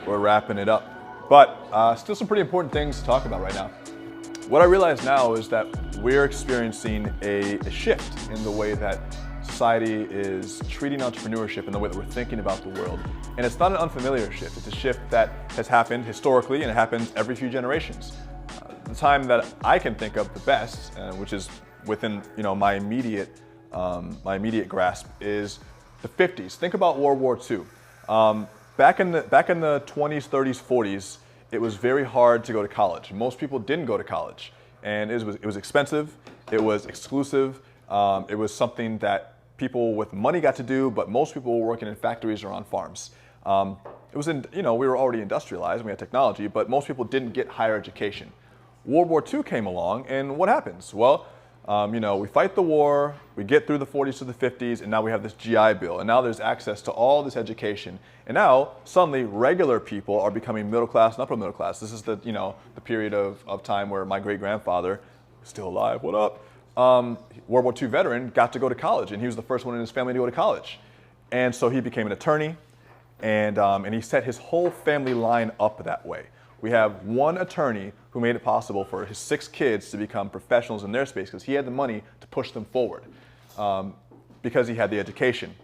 we're wrapping it up. But still some pretty important things to talk about right now. What I realize now is that we're experiencing a shift in the way that society is treating entrepreneurship and the way that we're thinking about the world. And it's not an unfamiliar shift. It's a shift that has happened historically, and it happens every few generations. The time that I can think of the best, which is within my immediate grasp, is the 50s. Think about World War II. Back in the 20s, 30s, 40s, it was very hard to go to college. Most people didn't go to college, and it was expensive. It was exclusive. It was something that people with money got to do, but most people were working in factories or on farms. We were already industrialized, we had technology, but most people didn't get higher education. World War II came along, and what happens? Well, we fight the war, we get through the 40s to the 50s, and now we have this GI Bill, and now there's access to all this education. And now, suddenly, regular people are becoming middle class and upper middle class. This is the period of time where my great-grandfather, still alive, what up? World War II veteran, got to go to college, and he was the first one in his family to go to college. And so he became an attorney, and he set his whole family line up that way. We have one attorney who made it possible for his 6 kids to become professionals in their space because he had the money to push them forward because he had the education.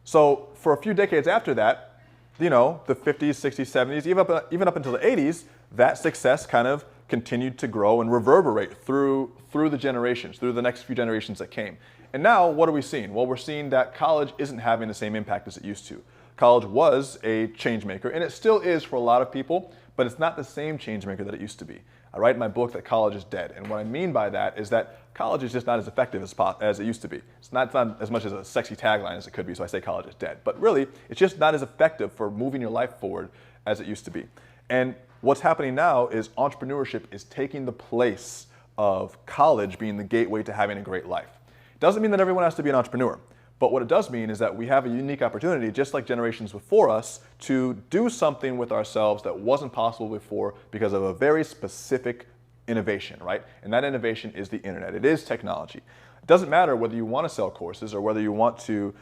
So for a few decades after that, the 50s, 60s, 70s, even up until the 80s, that success kind of continued to grow and reverberate through the generations, through the next few generations that came. And now, what are we seeing? Well, we're seeing that college isn't having the same impact as it used to. College was a change maker, and it still is for a lot of people, but it's not the same change maker that it used to be. I write in my book that college is dead, and what I mean by that is that college is just not as effective as it used to be. It's not as much as a sexy tagline as it could be, so I say college is dead. But really, it's just not as effective for moving your life forward as it used to be. And what's happening now is entrepreneurship is taking the place of college being the gateway to having a great life. It doesn't mean that everyone has to be an entrepreneur, but what it does mean is that we have a unique opportunity, just like generations before us, to do something with ourselves that wasn't possible before because of a very specific innovation, right? And that innovation is the internet. It is technology. It doesn't matter whether you want to sell courses or whether you want to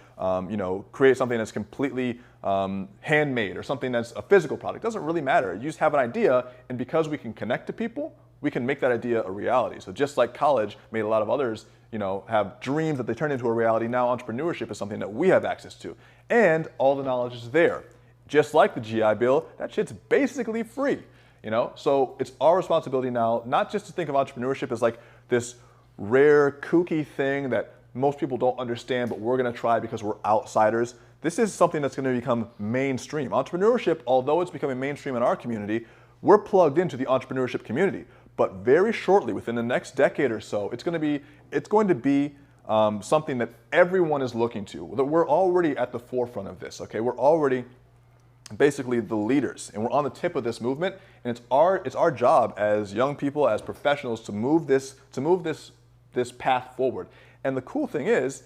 create something that's completely handmade or something that's a physical product. It doesn't really matter. You just have an idea, and because we can connect to people, we can make that idea a reality. So just like college made a lot of others have dreams that they turn into a reality, now entrepreneurship is something that we have access to. And all the knowledge is there. Just like the GI Bill, that shit's basically free. So it's our responsibility now not just to think of entrepreneurship as like this rare, kooky thing that most people don't understand, but we're going to try because we're outsiders. This is something that's going to become mainstream. Entrepreneurship, although it's becoming mainstream in our community, we're plugged into the entrepreneurship community. But very shortly, within the next decade or so, it's going to be something that everyone is looking to. That we're already at the forefront of this. Okay, we're already basically the leaders, and we're on the tip of this movement. And it's our job as young people, as professionals, to move this path forward. And the cool thing is,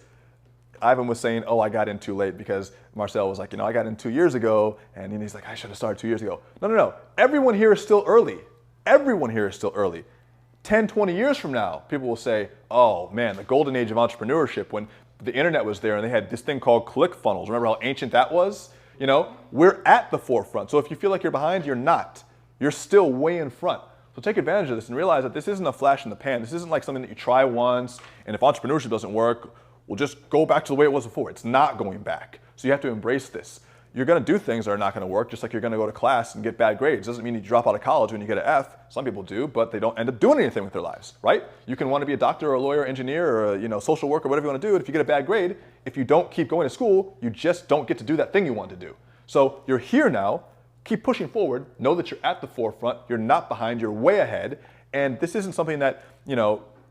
Ivan was saying, "Oh, I got in too late," because Marcel was like, "I got in 2 years ago," and he's like, "I should have started 2 years ago." No. Everyone here is still early. Everyone here is still early. 10, 20 years from now, people will say, "Oh man, the golden age of entrepreneurship, when the internet was there and they had this thing called ClickFunnels. Remember how ancient that was?" We're at the forefront. So if you feel like you're behind, you're not. You're still way in front. So take advantage of this and realize that this isn't a flash in the pan. This isn't like something that you try once, and if entrepreneurship doesn't work, we'll just go back to the way it was before. It's not going back. So you have to embrace this. You're going to do things that are not going to work, just like you're going to go to class and get bad grades. Doesn't mean you drop out of college when you get an F. Some people do, but they don't end up doing anything with their lives, right? You can want to be a doctor or a lawyer, engineer, or a social worker, whatever you want to do. If you get a bad grade, if you don't keep going to school, you just don't get to do that thing you want to do. So you're here now. Keep pushing forward. Know that you're at the forefront. You're not behind. You're way ahead. And this isn't something that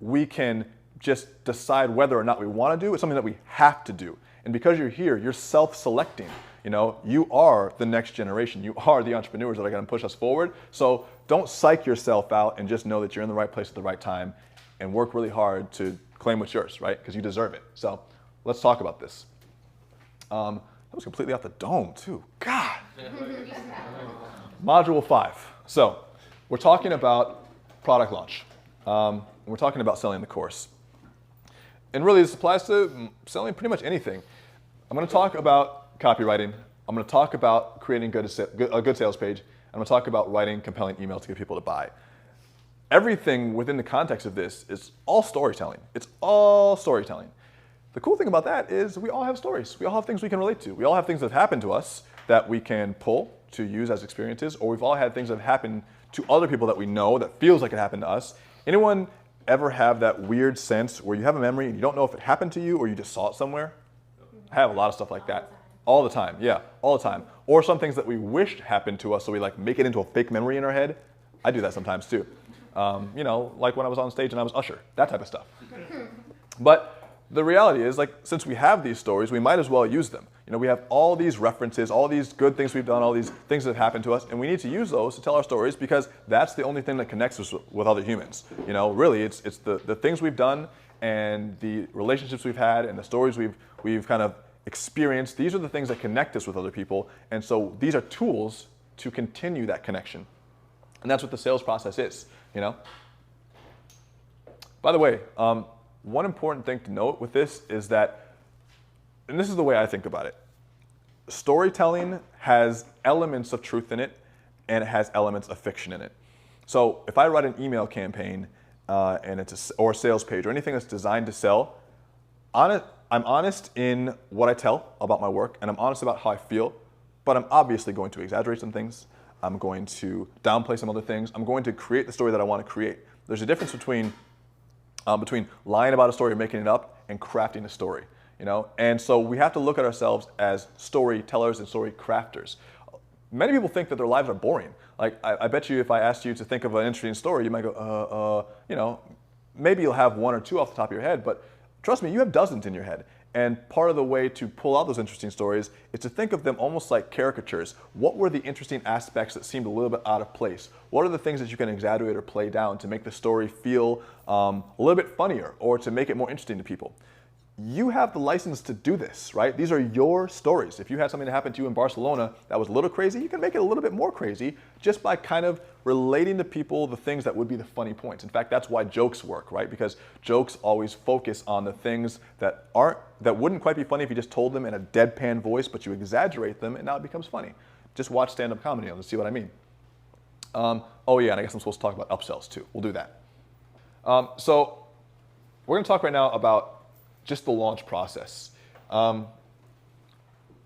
we can just decide whether or not we want to do. It's something that we have to do. And because you're here, you're self-selecting. You are the next generation. You are the entrepreneurs that are going to push us forward. So don't psych yourself out and just know that you're in the right place at the right time and work really hard to claim what's yours, right? Because you deserve it. So let's talk about this. That was completely off the dome, too. God. Module 5. So we're talking about product launch. We're talking about selling the course. And really, this applies to selling pretty much anything. I'm going to talk about copywriting, I'm going to talk about creating a good sales page. I'm going to talk about writing compelling emails to get people to buy. Everything within the context of this is all storytelling. It's all storytelling. The cool thing about that is we all have stories. We all have things we can relate to. We all have things that have happened to us that we can pull to use as experiences, or we've all had things that have happened to other people that we know that feels like it happened to us. Anyone ever have that weird sense where you have a memory and you don't know if it happened to you or you just saw it somewhere? I have a lot of stuff like that. All the time, yeah, all the time. Or some things that we wished happened to us, so we like make it into a fake memory in our head. I do that sometimes too. You know, like when I was on stage and I was Usher, that type of stuff. But the reality is, like, since we have these stories, we might as well use them. You know, we have all these references, all these good things we've done, all these things that have happened to us, and we need to use those to tell our stories because that's the only thing that connects us with other humans. You know, really, it's the things we've done and the relationships we've had and the stories we've kind of experienced. These are the things that connect us with other people, and so these are tools to continue that connection. And that's what the sales process is, you know? By the way, one important thing to note with this is that, and this is the way I think about it, storytelling has elements of truth in it and it has elements of fiction in it. So if I write an email campaign or a sales page or anything that's designed to sell, I'm honest in what I tell about my work and I'm honest about how I feel, but I'm obviously going to exaggerate some things. I'm going to downplay some other things. I'm going to create the story that I want to create. There's a difference between lying about a story or making it up and crafting a story, you know? And so we have to look at ourselves as storytellers and story crafters. Many people think that their lives are boring. Like, I bet you if I asked you to think of an interesting story, you might go, you know, maybe you'll have one or two off the top of your head, but trust me, you have dozens in your head. And part of the way to pull out those interesting stories is to think of them almost like caricatures. What were the interesting aspects that seemed a little bit out of place? What are the things that you can exaggerate or play down to make the story feel a little bit funnier or to make it more interesting to people? You have the license to do this, right? These are your stories. If you had something that happened to you in Barcelona that was a little crazy, you can make it a little bit more crazy just by kind of relating to people the things that would be the funny points. In fact, that's why jokes work, right? Because jokes always focus on the things that wouldn't quite be funny if you just told them in a deadpan voice, but you exaggerate them and now it becomes funny. Just watch stand-up comedy and see what I mean. Oh yeah, and I guess I'm supposed to talk about upsells too. We'll do that. So we're gonna talk right now about just the launch process.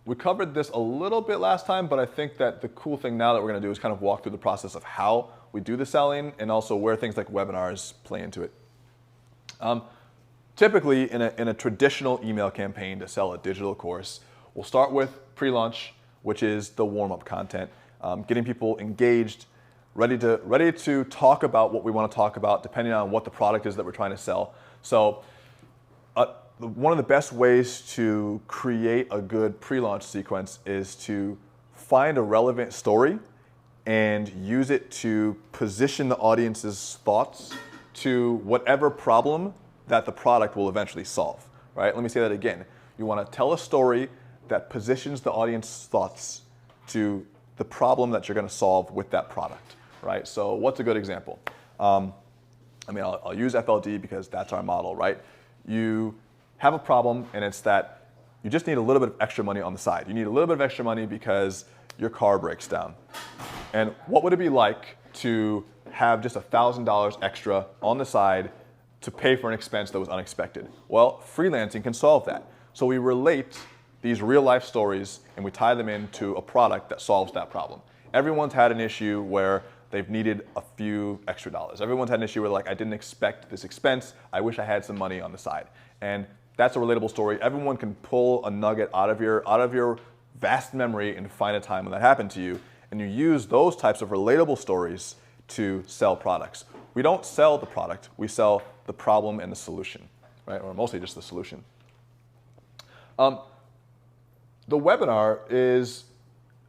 We covered this a little bit last time, but I think that the cool thing now that we're going to do is kind of walk through the process of how we do the selling and also where things like webinars play into it. Typically, in a traditional email campaign to sell a digital course, we'll start with pre-launch, which is the warm-up content, getting people engaged, ready to talk about what we want to talk about, depending on what the product is that we're trying to sell. So one of the best ways to create a good pre-launch sequence is to find a relevant story and use it to position the audience's thoughts to whatever problem that the product will eventually solve, right? Let me say that again. You want to tell a story that positions the audience's thoughts to the problem that you're going to solve with that product, right? So what's a good example? I'll use FLD because that's our model, right? You have a problem, and it's that you just need a little bit of extra money on the side. You need a little bit of extra money because your car breaks down. And what would it be like to have just $1,000 extra on the side to pay for an expense that was unexpected? Well, freelancing can solve that. So we relate these real life stories and we tie them into a product that solves that problem. Everyone's had an issue where they've needed a few extra dollars. Everyone's had an issue where, like, I didn't expect this expense. I wish I had some money on the side. And that's a relatable story. Everyone can pull a nugget out of your vast memory and find a time when that happened to you. And you use those types of relatable stories to sell products. We don't sell the product. We sell the problem and the solution, right? Or mostly just the solution. The webinar is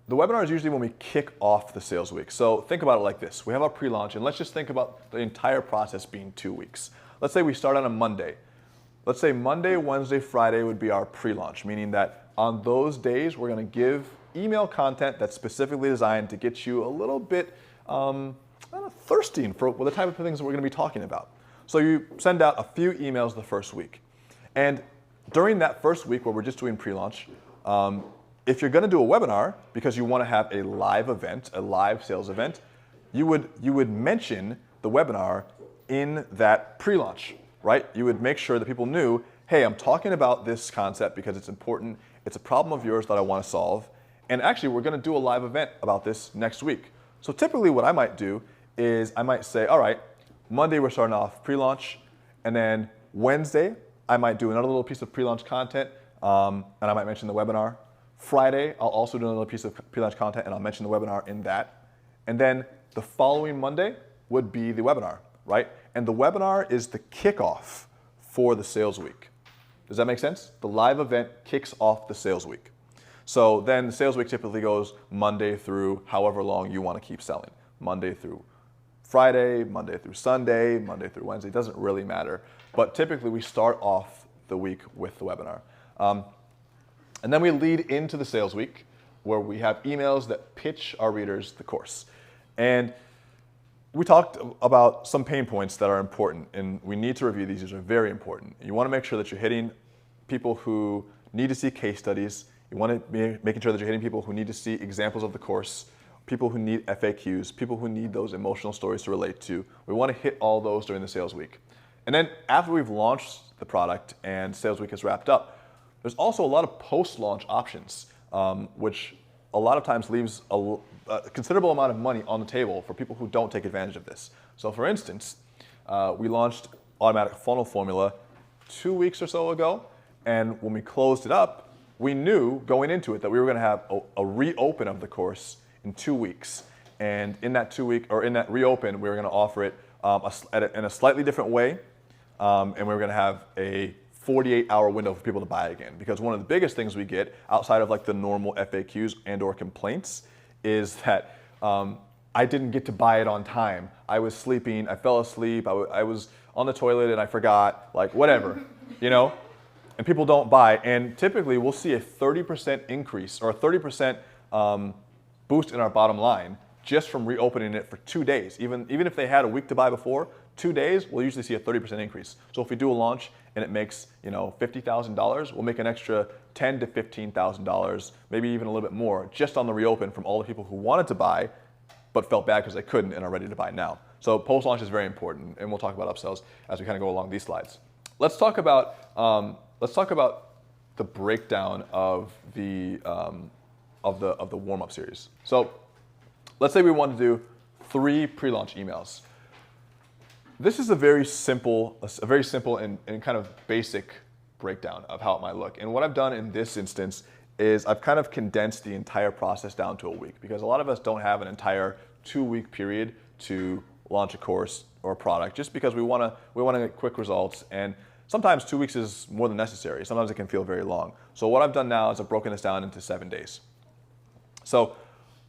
usually when we kick off the sales week. So think about it like this. We have our pre-launch, and let's just think about the entire process being 2 weeks. Let's say we start on a Monday. Let's say Monday, Wednesday, Friday would be our pre-launch, meaning that on those days, we're going to give email content that's specifically designed to get you a little bit thirsty for the type of things that we're going to be talking about. So you send out a few emails the first week. And during that first week where we're just doing pre-launch, if you're going to do a webinar because you want to have a live event, a live sales event, you would mention the webinar in that pre-launch, right? You would make sure that people knew, hey, I'm talking about this concept because it's important. It's a problem of yours that I want to solve. And actually, we're going to do a live event about this next week. So typically what I might do is I might say, all right, Monday we're starting off pre-launch, and then Wednesday I might do another little piece of pre-launch content, and I might mention the webinar. Friday, I'll also do another piece of pre-launch content, and I'll mention the webinar in that. And then the following Monday would be the webinar, right? And the webinar is the kickoff for the sales week. Does that make sense? The live event kicks off the sales week. So then the sales week typically goes Monday through however long you want to keep selling. Monday through Friday, Monday through Sunday, Monday through Wednesday, it doesn't really matter. But typically we start off the week with the webinar. And then we lead into the sales week where we have emails that pitch our readers the course. And we talked about some pain points that are important, and we need to review these. These are very important. You want to make sure that you're hitting people who need to see case studies. You want to be making sure that you're hitting people who need to see examples of the course, people who need FAQs, people who need those emotional stories to relate to. We want to hit all those during the sales week. And then after we've launched the product and sales week is wrapped up, there's also a lot of post-launch options, which a lot of times leaves a considerable amount of money on the table for people who don't take advantage of this. So for instance, we launched Automatic Funnel Formula 2 weeks or so ago, and when we closed it up, we knew going into it that we were going to have a reopen of the course in 2 weeks. And in that reopen, we were going to offer it in a slightly different way, and we were going to have a 48-hour window for people to buy again. Because one of the biggest things we get outside of like the normal FAQs and or complaints is that I didn't get to buy it on time. I was sleeping, I fell asleep, I was on the toilet and I forgot, like whatever, you know? And people don't buy. And typically we'll see a 30% increase or a 30% boost in our bottom line just from reopening it for 2 days. Even if they had a week to buy before, 2 days, we'll usually see a 30% increase. So if we do a launch and it makes, $50,000, we'll make an extra $10,000 to $15,000, maybe even a little bit more, just on the reopen from all the people who wanted to buy but felt bad because they couldn't and are ready to buy now. So post-launch is very important, and we'll talk about upsells as we kind of go along these slides. Let's talk about the breakdown of the warm-up series. So let's say we want to do 3 pre-launch emails. This is a very simple and kind of basic breakdown of how it might look. And what I've done in this instance is I've kind of condensed the entire process down to a week, because a lot of us don't have an entire 2-week period to launch a course or a product, just because we want to get quick results. And sometimes 2 weeks is more than necessary. Sometimes it can feel very long. So what I've done now is I've broken this down into 7 days. So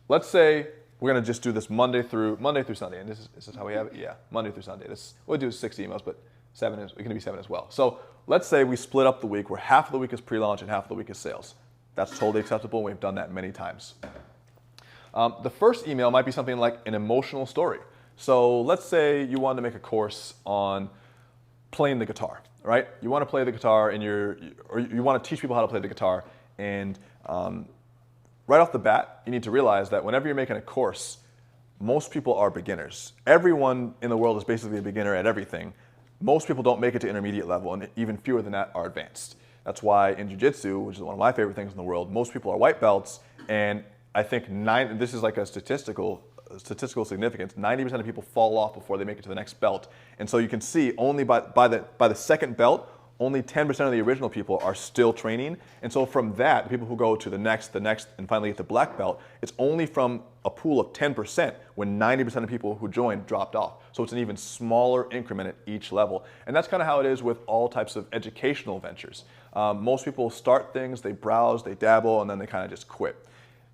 let's say we're going to just do this Monday through Sunday, and this is how we have it. Yeah, Monday through Sunday. We'll do 6 emails, but it's going to be 7 as well. So let's say we split up the week where half of the week is pre-launch and half of the week is sales. That's totally acceptable, and we've done that many times. The first email might be something like an emotional story. So let's say you wanted to make a course on playing the guitar, right? You want to play the guitar, or you want to teach people how to play the guitar, and right off the bat, you need to realize that whenever you're making a course, most people are beginners. Everyone in the world is basically a beginner at everything. Most people don't make it to intermediate level, and even fewer than that are advanced. That's why in jiu-jitsu, which is one of my favorite things in the world, most people are white belts, and I think this is like a statistical significance, 90% of people fall off before they make it to the next belt. And so you can see only by the second belt, only 10% of the original people are still training. And so from that, the people who go to the next, and finally get the black belt, it's only from a pool of 10% when 90% of people who joined dropped off. So it's an even smaller increment at each level. And that's kind of how it is with all types of educational ventures. Most people start things, they browse, they dabble, and then they kind of just quit.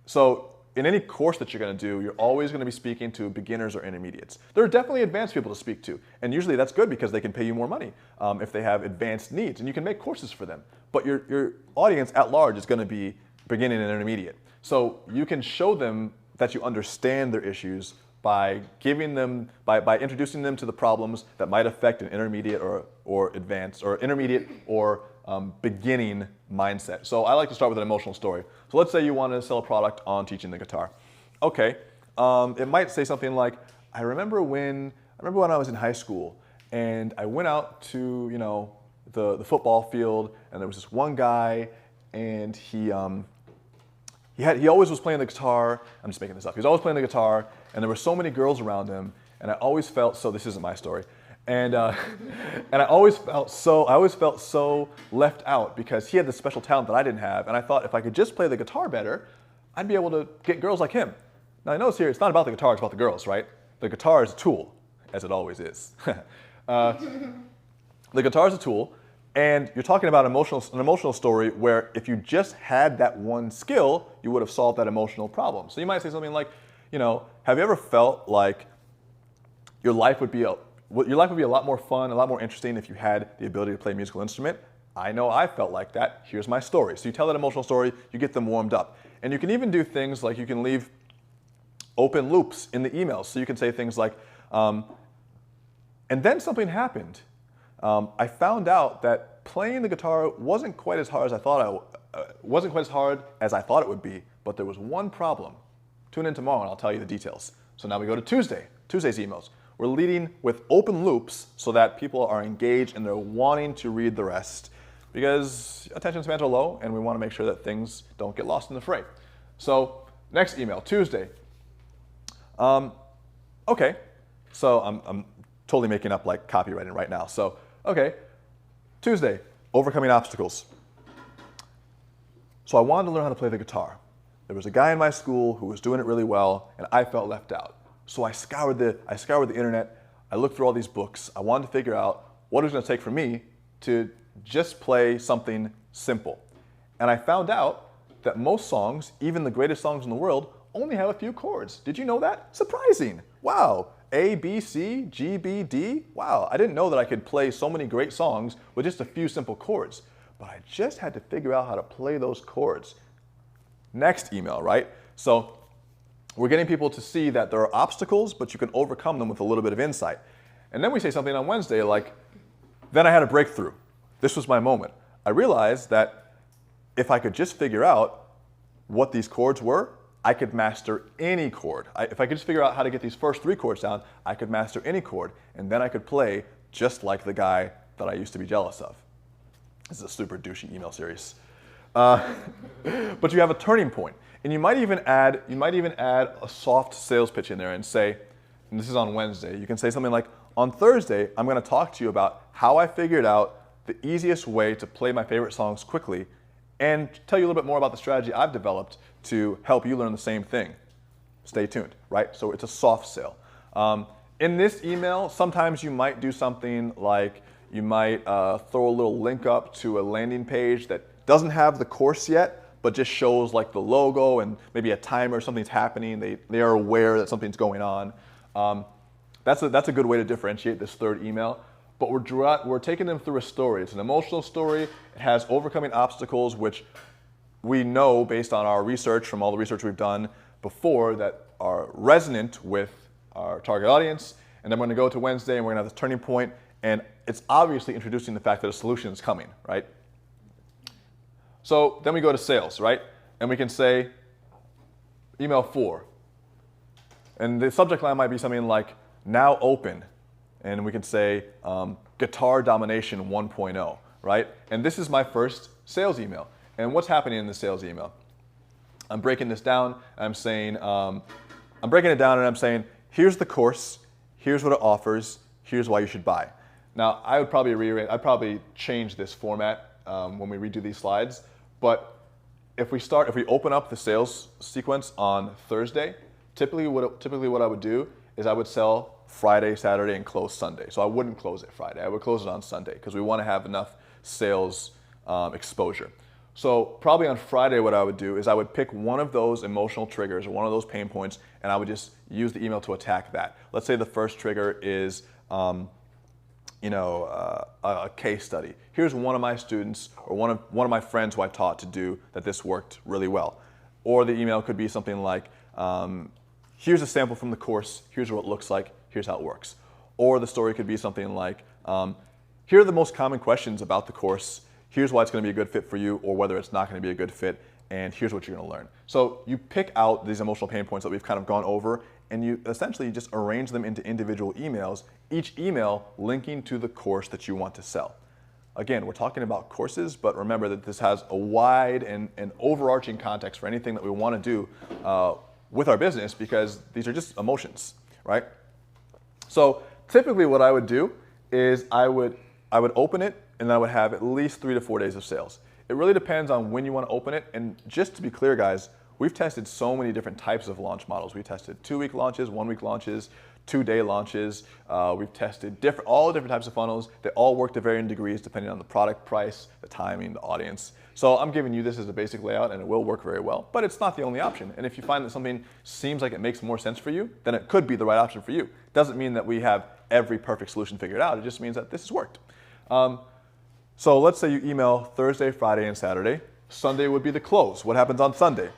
So in any course that you're going to do, you're always going to be speaking to beginners or intermediates. There are definitely advanced people to speak to, and usually that's good because they can pay you more money if they have advanced needs, and you can make courses for them. But your audience at large is going to be beginning and intermediate. So you can show them that you understand their issues by introducing them to the problems that might affect an intermediate or advanced, or intermediate or beginning mindset. So I like to start with an emotional story. So let's say you want to sell a product on teaching the guitar. Okay, it might say something like, I remember when I was in high school and I went out to, you know, the football field, and there was this one guy, and he always was playing the guitar. I'm just making this up. He was always playing the guitar, and there were so many girls around him, and I always felt so. This isn't my story, and and I always felt so left out because he had this special talent that I didn't have, and I thought if I could just play the guitar better, I'd be able to get girls like him. Now I notice here it's not about the guitar; it's about the girls, right? The guitar is a tool, as it always is. The guitar is a tool. And you're talking about an emotional story where if you just had that one skill, you would have solved that emotional problem. So you might say something like, you know, have you ever felt like your life would be a lot more fun, a lot more interesting if you had the ability to play a musical instrument? I know I felt like that. Here's my story. So you tell that emotional story, you get them warmed up. And you can even do things like you can leave open loops in the emails. So you can say things like, and then something happened. I found out that playing the guitar wasn't quite as hard as I thought it would be, but there was one problem. Tune in tomorrow and I'll tell you the details. So now we go to Tuesday's emails. We're leading with open loops so that people are engaged and they're wanting to read the rest because attention spans are low and we want to make sure that things don't get lost in the fray. So next email, Tuesday. Okay, so I'm totally making up like copywriting right now. So, okay, Tuesday, overcoming obstacles. So I wanted to learn how to play the guitar. There was a guy in my school who was doing it really well, and I felt left out. So I scoured the internet. I looked through all these books. I wanted to figure out what it was going to take for me to just play something simple. And I found out that most songs, even the greatest songs in the world, only have a few chords. Did you know that? Surprising. Wow. A, B, C, G, B, D. Wow, I didn't know that I could play so many great songs with just a few simple chords. But I just had to figure out how to play those chords. Next email, right? So we're getting people to see that there are obstacles, but you can overcome them with a little bit of insight. And then we say something on Wednesday like, then I had a breakthrough. This was my moment. I realized that if I could just figure out what these chords were, I could master any chord. If I could just figure out how to get these first 3 chords down, I could master any chord, and then I could play just like the guy that I used to be jealous of. This is a super douchey email series. But you have a turning point, and you might even add a soft sales pitch in there and say, and this is on Wednesday, you can say something like, on Thursday, I'm going to talk to you about how I figured out the easiest way to play my favorite songs quickly, and tell you a little bit more about the strategy I've developed to help you learn the same thing. Stay tuned, right? So it's a soft sale. In this email, sometimes you might do something like you might throw a little link up to a landing page that doesn't have the course yet, but just shows like the logo and maybe a timer, something's happening. They are aware that something's going on. That's a good way to differentiate this third email. But we're taking them through a story. It's an emotional story. It has overcoming obstacles, which we know based on our research, from all the research we've done before, that are resonant with our target audience. And then we're going to go to Wednesday and we're going to have this turning point, and it's obviously introducing the fact that a solution is coming, right? So then we go to sales, right? And we can say email 4. And the subject line might be something like now open. And we can say guitar domination 1.0, right? And this is my first sales email. And what's happening in the sales email? I'm breaking this down. I'm saying, here's the course, here's what it offers, here's why you should buy. Now, I'd probably change this format when we redo these slides. But if we open up the sales sequence on Thursday, typically what I would do is I would sell Friday, Saturday, and close Sunday. So I wouldn't close it Friday. I would close it on Sunday because we want to have enough sales exposure. So probably on Friday what I would do is I would pick one of those emotional triggers or one of those pain points, and I would just use the email to attack that. Let's say the first trigger is a case study. Here's one of my students or one of my friends who I taught to do that this worked really well. Or the email could be something like, here's a sample from the course, here's what it looks like, here's how it works. Or the story could be something like, here are the most common questions about the course, here's why it's going to be a good fit for you, or whether it's not going to be a good fit, and here's what you're going to learn. So you pick out these emotional pain points that we've kind of gone over, and you essentially just arrange them into individual emails, each email linking to the course that you want to sell. Again, we're talking about courses, but remember that this has a wide and overarching context for anything that we want to do with our business, because these are just emotions, right? So typically what I would do is I would open it, and I would have at least 3 to 4 days of sales. It really depends on when you want to open it. And just to be clear, guys, we've tested so many different types of launch models. We tested 2-week launches, 1-week launches, 2-day launches. We've tested all different types of funnels. They all work to varying degrees depending on the product price, the timing, the audience. So I'm giving you this as a basic layout, and it will work very well, but it's not the only option. And if you find that something seems like it makes more sense for you, then it could be the right option for you. Doesn't mean that we have every perfect solution figured out. It just means that this has worked. So let's say you email Thursday, Friday, and Saturday. Sunday would be the close. What happens on Sunday?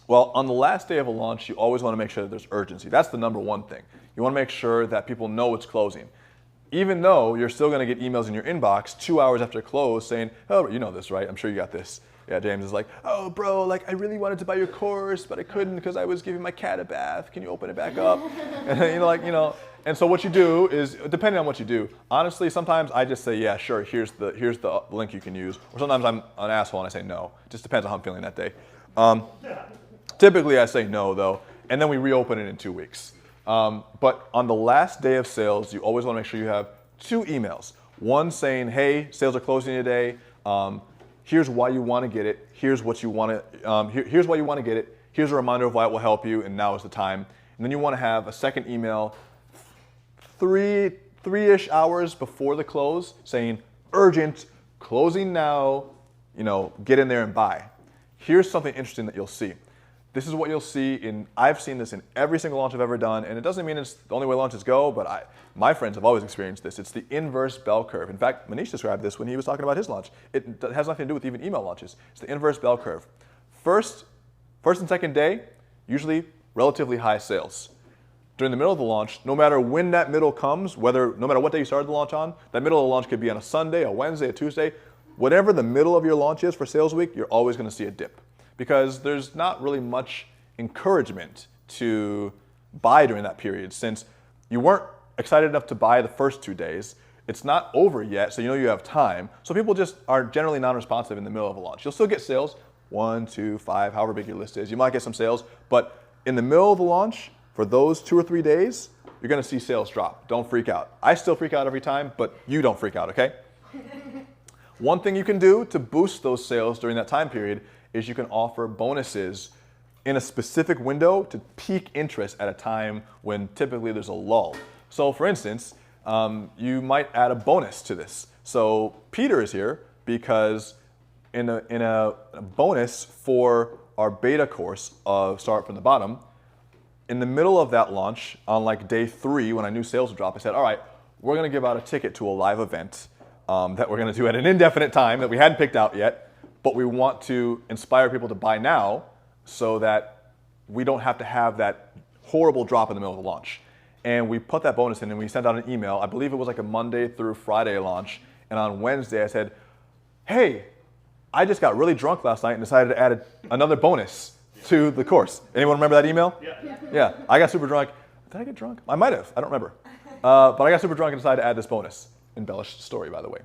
Well, on the last day of a launch, you always want to make sure that there's urgency. That's the number one thing. You want to make sure that people know it's closing. Even though you're still going to get emails in your inbox 2 hours after close saying, oh, you know this, right? I'm sure you got this. Yeah, James is like, oh, bro, like I really wanted to buy your course, but I couldn't because I was giving my cat a bath. Can you open it back up? And and so what you do is, depending on what you do, honestly, sometimes I just say, yeah, sure, here's the link you can use. Or sometimes I'm an asshole and I say no. It just depends on how I'm feeling that day. Typically I say no though, and then we reopen it in 2 weeks. But on the last day of sales, you always want to make sure you have 2 emails. One saying, hey, sales are closing today. Here's why you want to get it. Here's what you want to. Here's why you want to get it. Here's a reminder of why it will help you, and now is the time. And then you want to have a second email, three-ish hours before the close, saying urgent, closing now. Get in there and buy. Here's something interesting that you'll see. This is what you'll see I've seen this in every single launch I've ever done, and it doesn't mean it's the only way launches go, but my friends have always experienced this. It's the inverse bell curve. In fact, Manish described this when he was talking about his launch. It has nothing to do with even email launches. It's the inverse bell curve. First and second day, usually relatively high sales. During the middle of the launch, no matter when that middle comes, no matter what day you started the launch on, that middle of the launch could be on a Sunday, a Wednesday, a Tuesday. Whatever the middle of your launch is for sales week, you're always going to see a dip, because there's not really much encouragement to buy during that period, since you weren't excited enough to buy the first 2 days. It's not over yet, so you have time. So people just are generally non-responsive in the middle of a launch. You'll still get sales, 1, 2, 5, however big your list is. You might get some sales, but in the middle of the launch, for those 2 or 3 days, you're going to see sales drop. Don't freak out. I still freak out every time, but you don't freak out, okay? One thing you can do to boost those sales during that time period is you can offer bonuses in a specific window to pique interest at a time when typically there's a lull. So for instance, you might add a bonus to this. So Peter is here because in a bonus for our beta course of Start from the Bottom, in the middle of that launch, on like day 3 when I knew sales would drop, I said, all right, we're going to give out a ticket to a live event that we're going to do at an indefinite time that we hadn't picked out yet, but we want to inspire people to buy now so that we don't have to have that horrible drop in the middle of the launch. And we put that bonus in and we sent out an email. I believe it was like a Monday through Friday launch. And on Wednesday I said, hey, I just got really drunk last night and decided to add another bonus to the course. Anyone remember that email? Yeah. I got super drunk. Did I get drunk? I might have. I don't remember. But I got super drunk and decided to add this bonus. Embellished story, by the way.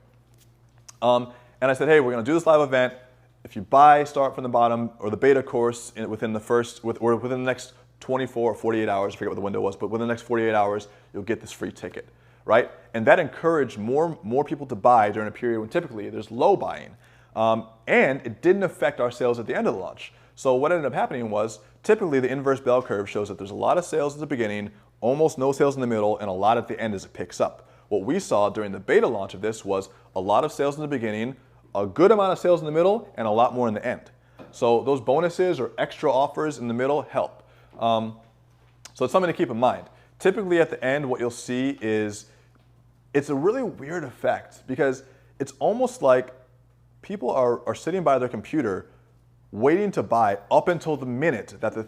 And I said, hey, we're going to do this live event. If you buy Start from the Bottom or the beta course within the next 24 or 48 hours, I forget what the window was, but within the next 48 hours, you'll get this free ticket, right? And that encouraged more people to buy during a period when typically there's low buying. And it didn't affect our sales at the end of the launch. So what ended up happening was, typically the inverse bell curve shows that there's a lot of sales at the beginning, almost no sales in the middle, and a lot at the end as it picks up. What we saw during the beta launch of this was a lot of sales in the beginning, a good amount of sales in the middle, and a lot more in the end. So those bonuses or extra offers in the middle help. So it's something to keep in mind. Typically at the end, what you'll see is it's a really weird effect, because it's almost like people are sitting by their computer waiting to buy up until the minute that the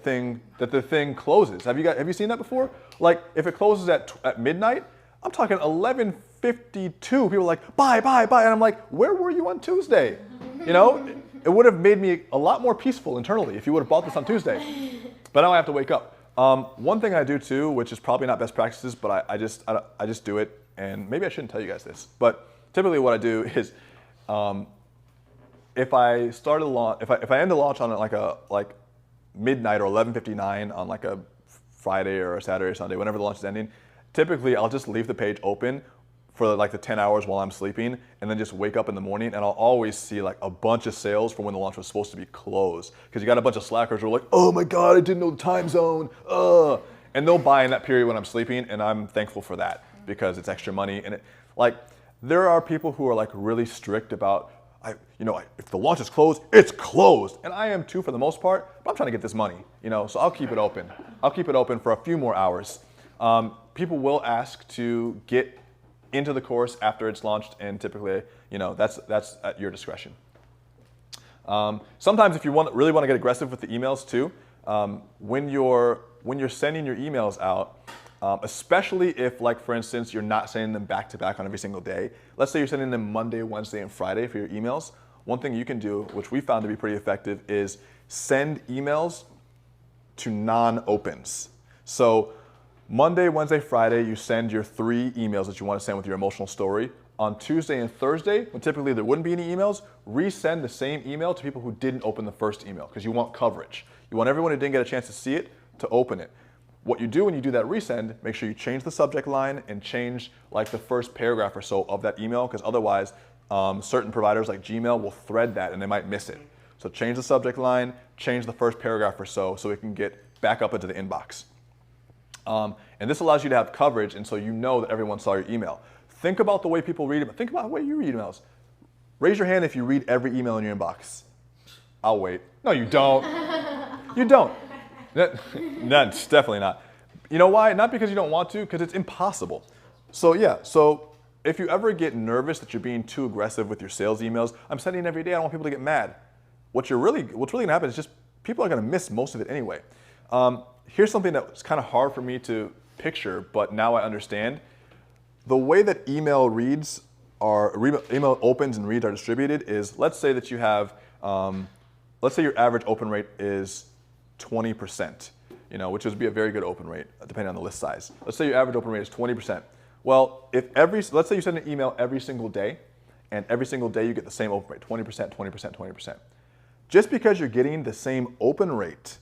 thing closes. Have you seen that before? Like if it closes at midnight, I'm talking 11:52. People were like, buy, buy, buy. And I'm like, where were you on Tuesday? You know, it would have made me a lot more peaceful internally if you would have bought this on Tuesday. But now I have to wake up. One thing I do too, which is probably not best practices, but I just do it. And maybe I shouldn't tell you guys this, but typically what I do is, if I start a launch, if I end a launch on like midnight or 11:59 on like a Friday or a Saturday or Sunday, whenever the launch is ending, typically I'll just leave the page open for like the 10 hours while I'm sleeping, and then just wake up in the morning, and I'll always see like a bunch of sales from when the launch was supposed to be closed. Because you got a bunch of slackers who are like, oh my God, I didn't know the time zone. And they'll buy in that period when I'm sleeping, and I'm thankful for that because it's extra money. And there are people who are like really strict about, if the launch is closed, it's closed. And I am too for the most part, but I'm trying to get this money, so I'll keep it open. I'll keep it open for a few more hours. People will ask to get into the course after it's launched, and typically, that's at your discretion. Sometimes if you really want to get aggressive with the emails too, when you're sending your emails out, especially if, like for instance, you're not sending them back to back on every single day. Let's say you're sending them Monday, Wednesday, and Friday for your emails. One thing you can do, which we found to be pretty effective, is send emails to non-opens. So Monday, Wednesday, Friday, you send your 3 emails that you want to send with your emotional story. On Tuesday and Thursday, when typically there wouldn't be any emails, resend the same email to people who didn't open the first email, because you want coverage. You want everyone who didn't get a chance to see it to open it. What you do when you do that resend, make sure you change the subject line and change like the first paragraph or so of that email, because otherwise certain providers like Gmail will thread that and they might miss it. So change the subject line, change the first paragraph or so it can get back up into the inbox. And this allows you to have coverage, and so you know that everyone saw your email. Think about the way people read it. Think about the way you read emails. Raise your hand if you read every email in your inbox. I'll wait. No, you don't. You don't. No, definitely not. You know why? Not because you don't want to, because it's impossible. So yeah, if you ever get nervous that you're being too aggressive with your sales emails, I'm sending every day, I don't want people to get mad. What's really gonna happen is just people are gonna miss most of it anyway. Here's something that's kind of hard for me to picture, but now I understand. The way that email opens and reads are distributed is, let's say that you have, let's say your average open rate is 20%, which would be a very good open rate depending on the list size. Let's say your average open rate is 20%. Well, let's say you send an email every single day, and every single day you get the same open rate, 20%, 20%, 20%. Just because you're getting the same open rate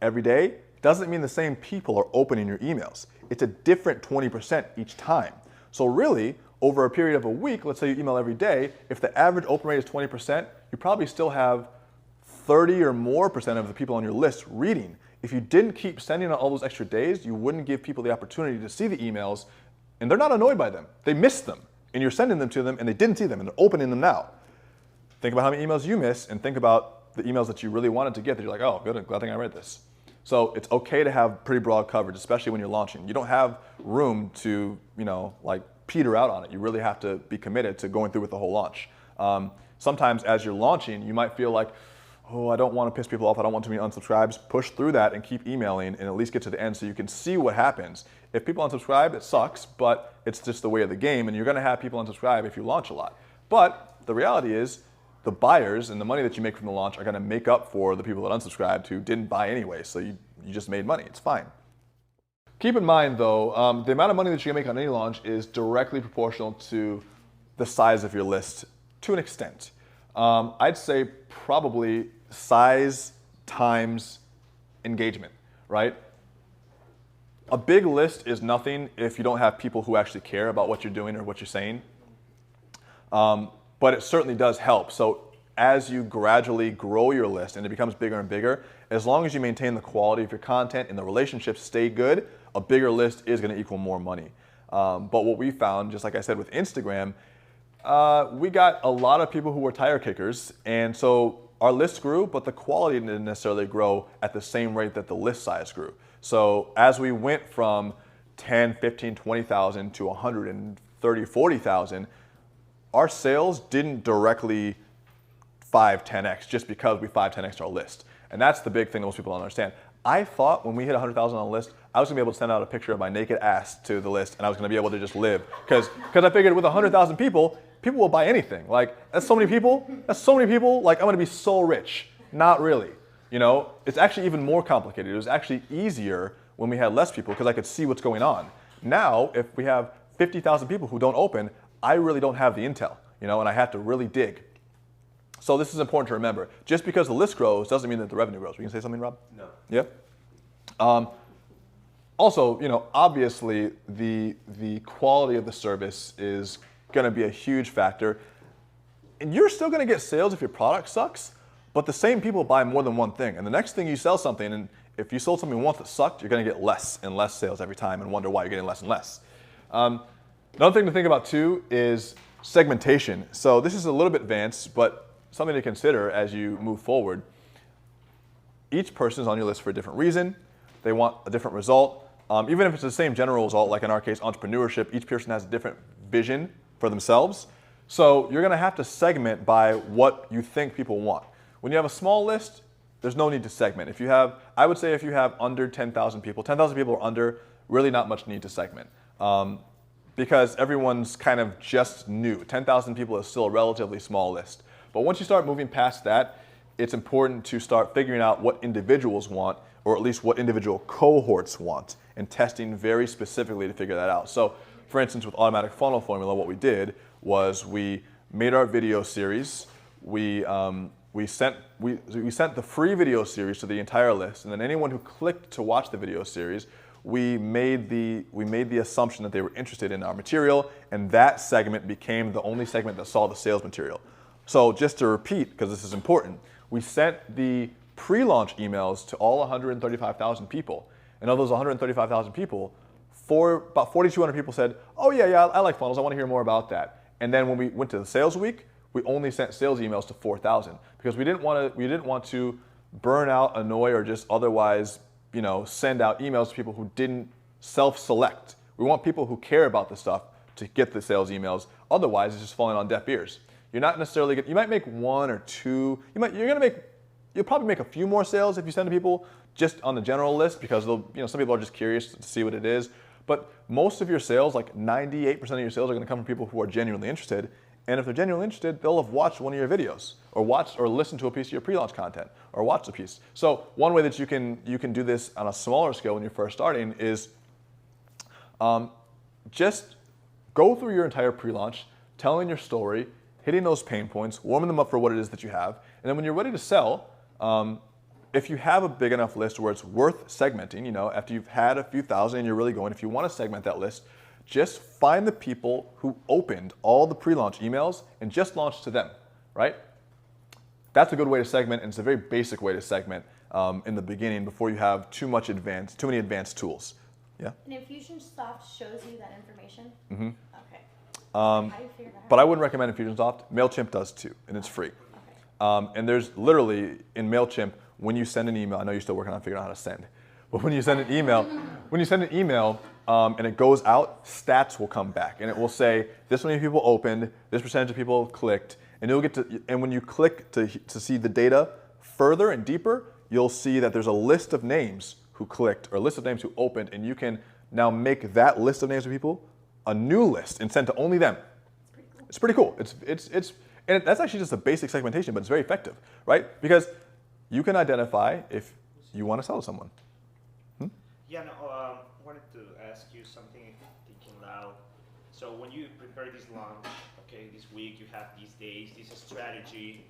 every day doesn't mean the same people are opening your emails. It's a different 20% each time. So really, over a period of a week, let's say you email every day, if the average open rate is 20%, you probably still have 30 or more percent of the people on your list reading. If you didn't keep sending on all those extra days, you wouldn't give people the opportunity to see the emails, and they're not annoyed by them. They missed them, and you're sending them to them, and they didn't see them, and they're opening them now. Think about how many emails you miss, and think about the emails that you really wanted to get that you're like, oh, good, glad thing I read this. So it's okay to have pretty broad coverage, especially when you're launching. You don't have room to, peter out on it. You really have to be committed to going through with the whole launch. Sometimes as you're launching, you might feel like, oh, I don't want to piss people off. I don't want too many unsubscribes. Push through that and keep emailing and at least get to the end so you can see what happens. If people unsubscribe, it sucks, but it's just the way of the game, and you're going to have people unsubscribe if you launch a lot. But the reality is, the buyers and the money that you make from the launch are going to make up for the people that unsubscribed who didn't buy anyway, so you just made money. It's fine. Keep in mind though, the amount of money that you can make on any launch is directly proportional to the size of your list to an extent. I'd say probably size times engagement, right? A big list is nothing if you don't have people who actually care about what you're doing or what you're saying. But it certainly does help. So as you gradually grow your list and it becomes bigger and bigger, as long as you maintain the quality of your content and the relationships stay good, a bigger list is going to equal more money. But what we found, just like I said with Instagram, we got a lot of people who were tire kickers, and so our list grew, but the quality didn't necessarily grow at the same rate that the list size grew. So as we went from 10, 15, 20,000 to 130, 40,000, our sales didn't directly 5, 10x just because we 5, 10x our list. And that's the big thing that most people don't understand. I thought when we hit 100,000 on the list, I was gonna be able to send out a picture of my naked ass to the list, and I was gonna be able to just live. Because I figured with 100,000 people will buy anything. Like, that's so many people, like I'm gonna be so rich. Not really. You know, it's actually even more complicated. It was actually easier when we had less people because I could see what's going on. Now, if we have 50,000 people who don't open, I really don't have the intel, you know, and I have to really dig. So this is important to remember. Just because the list grows doesn't mean that the revenue grows. Were you gonna say something, Rob? No. Yeah? Also, you know, obviously the quality of the service is gonna be a huge factor. And you're still gonna get sales if your product sucks, but the same people buy more than one thing. And the next thing you sell something, and if you sold something once that sucked, you're gonna get less and less sales every time and wonder why you're getting less and less. Another thing to think about too is segmentation. So this is a little bit advanced, but something to consider as you move forward. Each person is on your list for a different reason. They want a different result. Even if it's the same general result, like in our case, entrepreneurship, each person has a different vision for themselves. So you're gonna have to segment by what you think people want. When you have a small list, there's no need to segment. If you have, I would say if you have under 10,000 people, 10,000 people or under, really not much need to segment. Because everyone's kind of just new. 10,000 people is still a relatively small list. But once you start moving past that, it's important to start figuring out what individuals want, or at least what individual cohorts want, and testing very specifically to figure that out. So for instance, with Automatic Funnel Formula, what we did was we made our video series. We sent the free video series to the entire list, and then anyone who clicked to watch the video series, we made the assumption that they were interested in our material, and that segment became the only segment that saw the sales material. So just to repeat, because this is important, we sent the pre-launch emails to all 135,000 people, and of those 135,000 people, about 4,200 people said, "Oh yeah, I like funnels. I want to hear more about that." And then when we went to the sales week, we only sent sales emails to 4,000 because we didn't want to burn out, annoy, or just otherwise, you know, send out emails to people who didn't self-select. We want people who care about the stuff to get the sales emails. Otherwise, it's just falling on deaf ears. You're not necessarily you might make one or two. You'll probably make a few more sales if you send to people just on the general list because some people are just curious to see what it is. But most of your sales, like 98% of your sales, are going to come from people who are genuinely interested. And if they're genuinely interested, they'll have watched one of your videos, or watched or listened to a piece of your pre-launch content, or watched a piece. So one way that you can do this on a smaller scale when you're first starting is just go through your entire pre-launch, telling your story, hitting those pain points, warming them up for what it is that you have, and then when you're ready to sell, if you have a big enough list where it's worth segmenting, you know, after you've had a few thousand and you're really going, if you want to segment that list, just find the people who opened all the pre-launch emails and just launch to them, right? That's a good way to segment, and it's a very basic way to segment in the beginning before you have too many advanced tools. Yeah? And Infusionsoft shows you that information? Mm-hmm. Okay. How do you figure that out? But I wouldn't recommend Infusionsoft. MailChimp does too, and it's free. Okay. And there's literally, in MailChimp, when you send an email, I know you're still working on figuring out how to send, but when you send an email, and it goes out, stats will come back, and it will say this many people opened, this percentage of people clicked, and you'll get to. And when you click to see the data further and deeper, you'll see that there's a list of names who clicked or a list of names who opened, and you can now make that list of names of people a new list and send to only them. It's pretty cool. And that's actually just a basic segmentation, but it's very effective, right? Because you can identify if you want to sell to someone. Yeah, no, wanted to ask you something, thinking loud. So when you prepare this launch, okay, this week you have these days, this is strategy,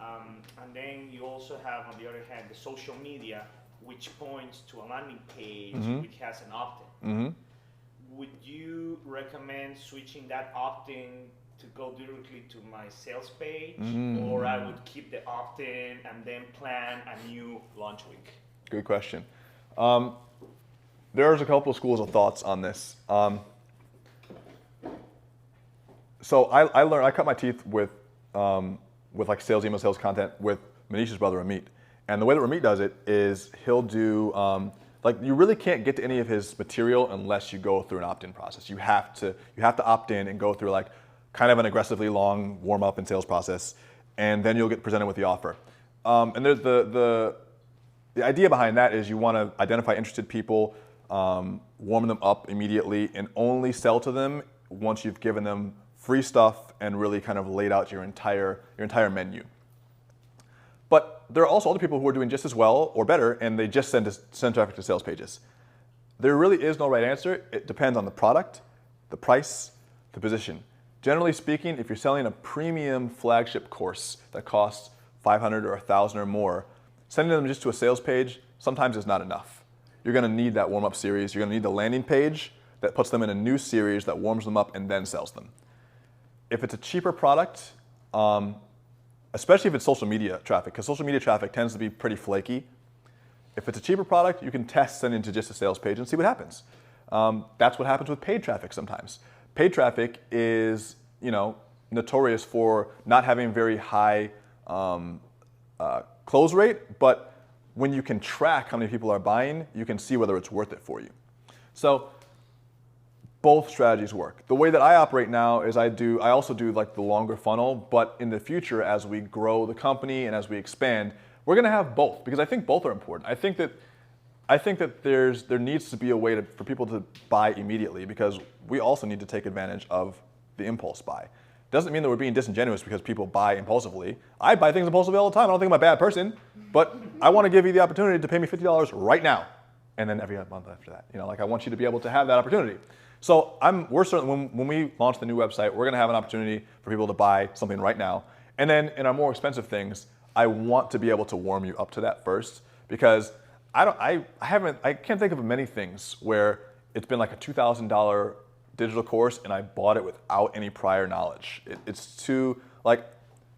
and then you also have, on the other hand, the social media, which points to a landing page, which has an opt-in. Mm-hmm. Would you recommend switching that opt-in to go directly to my sales page, or I would keep the opt-in and then plan a new launch week? Good question. There's a couple of schools of thoughts on this. So I cut my teeth with like sales email, sales content with Manish's brother Amit. And the way that Ramit does it is he'll do, like you really can't get to any of his material unless you go through an opt-in process. You have to opt in and go through like kind of an aggressively long warm up and sales process, and then you'll get presented with the offer. And there's the idea behind that is you want to identify interested people, warm them up immediately, and only sell to them once you've given them free stuff and really kind of laid out your entire menu. But there are also other people who are doing just as well or better, and they just send traffic to sales pages. There really is no right answer. It depends on the product, the price, the position. Generally speaking, if you're selling a premium flagship course that costs $500 or $1,000 or more, sending them just to a sales page sometimes is not enough. You're going to need that warm-up series. You're going to need the landing page that puts them in a new series that warms them up and then sells them. If it's a cheaper product, especially if it's social media traffic, because social media traffic tends to be pretty flaky. If it's a cheaper product, you can test sending to just a sales page and see what happens. That's what happens with paid traffic sometimes. Paid traffic is, notorious for not having very high close rate, but when you can track how many people are buying, you can see whether it's worth it for you. So both strategies work. The way that I operate now is I also do like the longer funnel, but in the future, as we grow the company and as we expand, we're going to have both, because I think both are important. I think that there needs to be a way for people to buy immediately, because we also need to take advantage of the impulse buy. Doesn't mean that we're being disingenuous because people buy impulsively. I buy things impulsively all the time. I don't think I'm a bad person, but I want to give you the opportunity to pay me $50 right now, and then every month after that. I want you to be able to have that opportunity. So we're certainly, when we launch the new website, we're going to have an opportunity for people to buy something right now. And then in our more expensive things, I want to be able to warm you up to that first, because I can't think of many things where it's been like a $2,000 digital course and I bought it without any prior knowledge. It's too, like,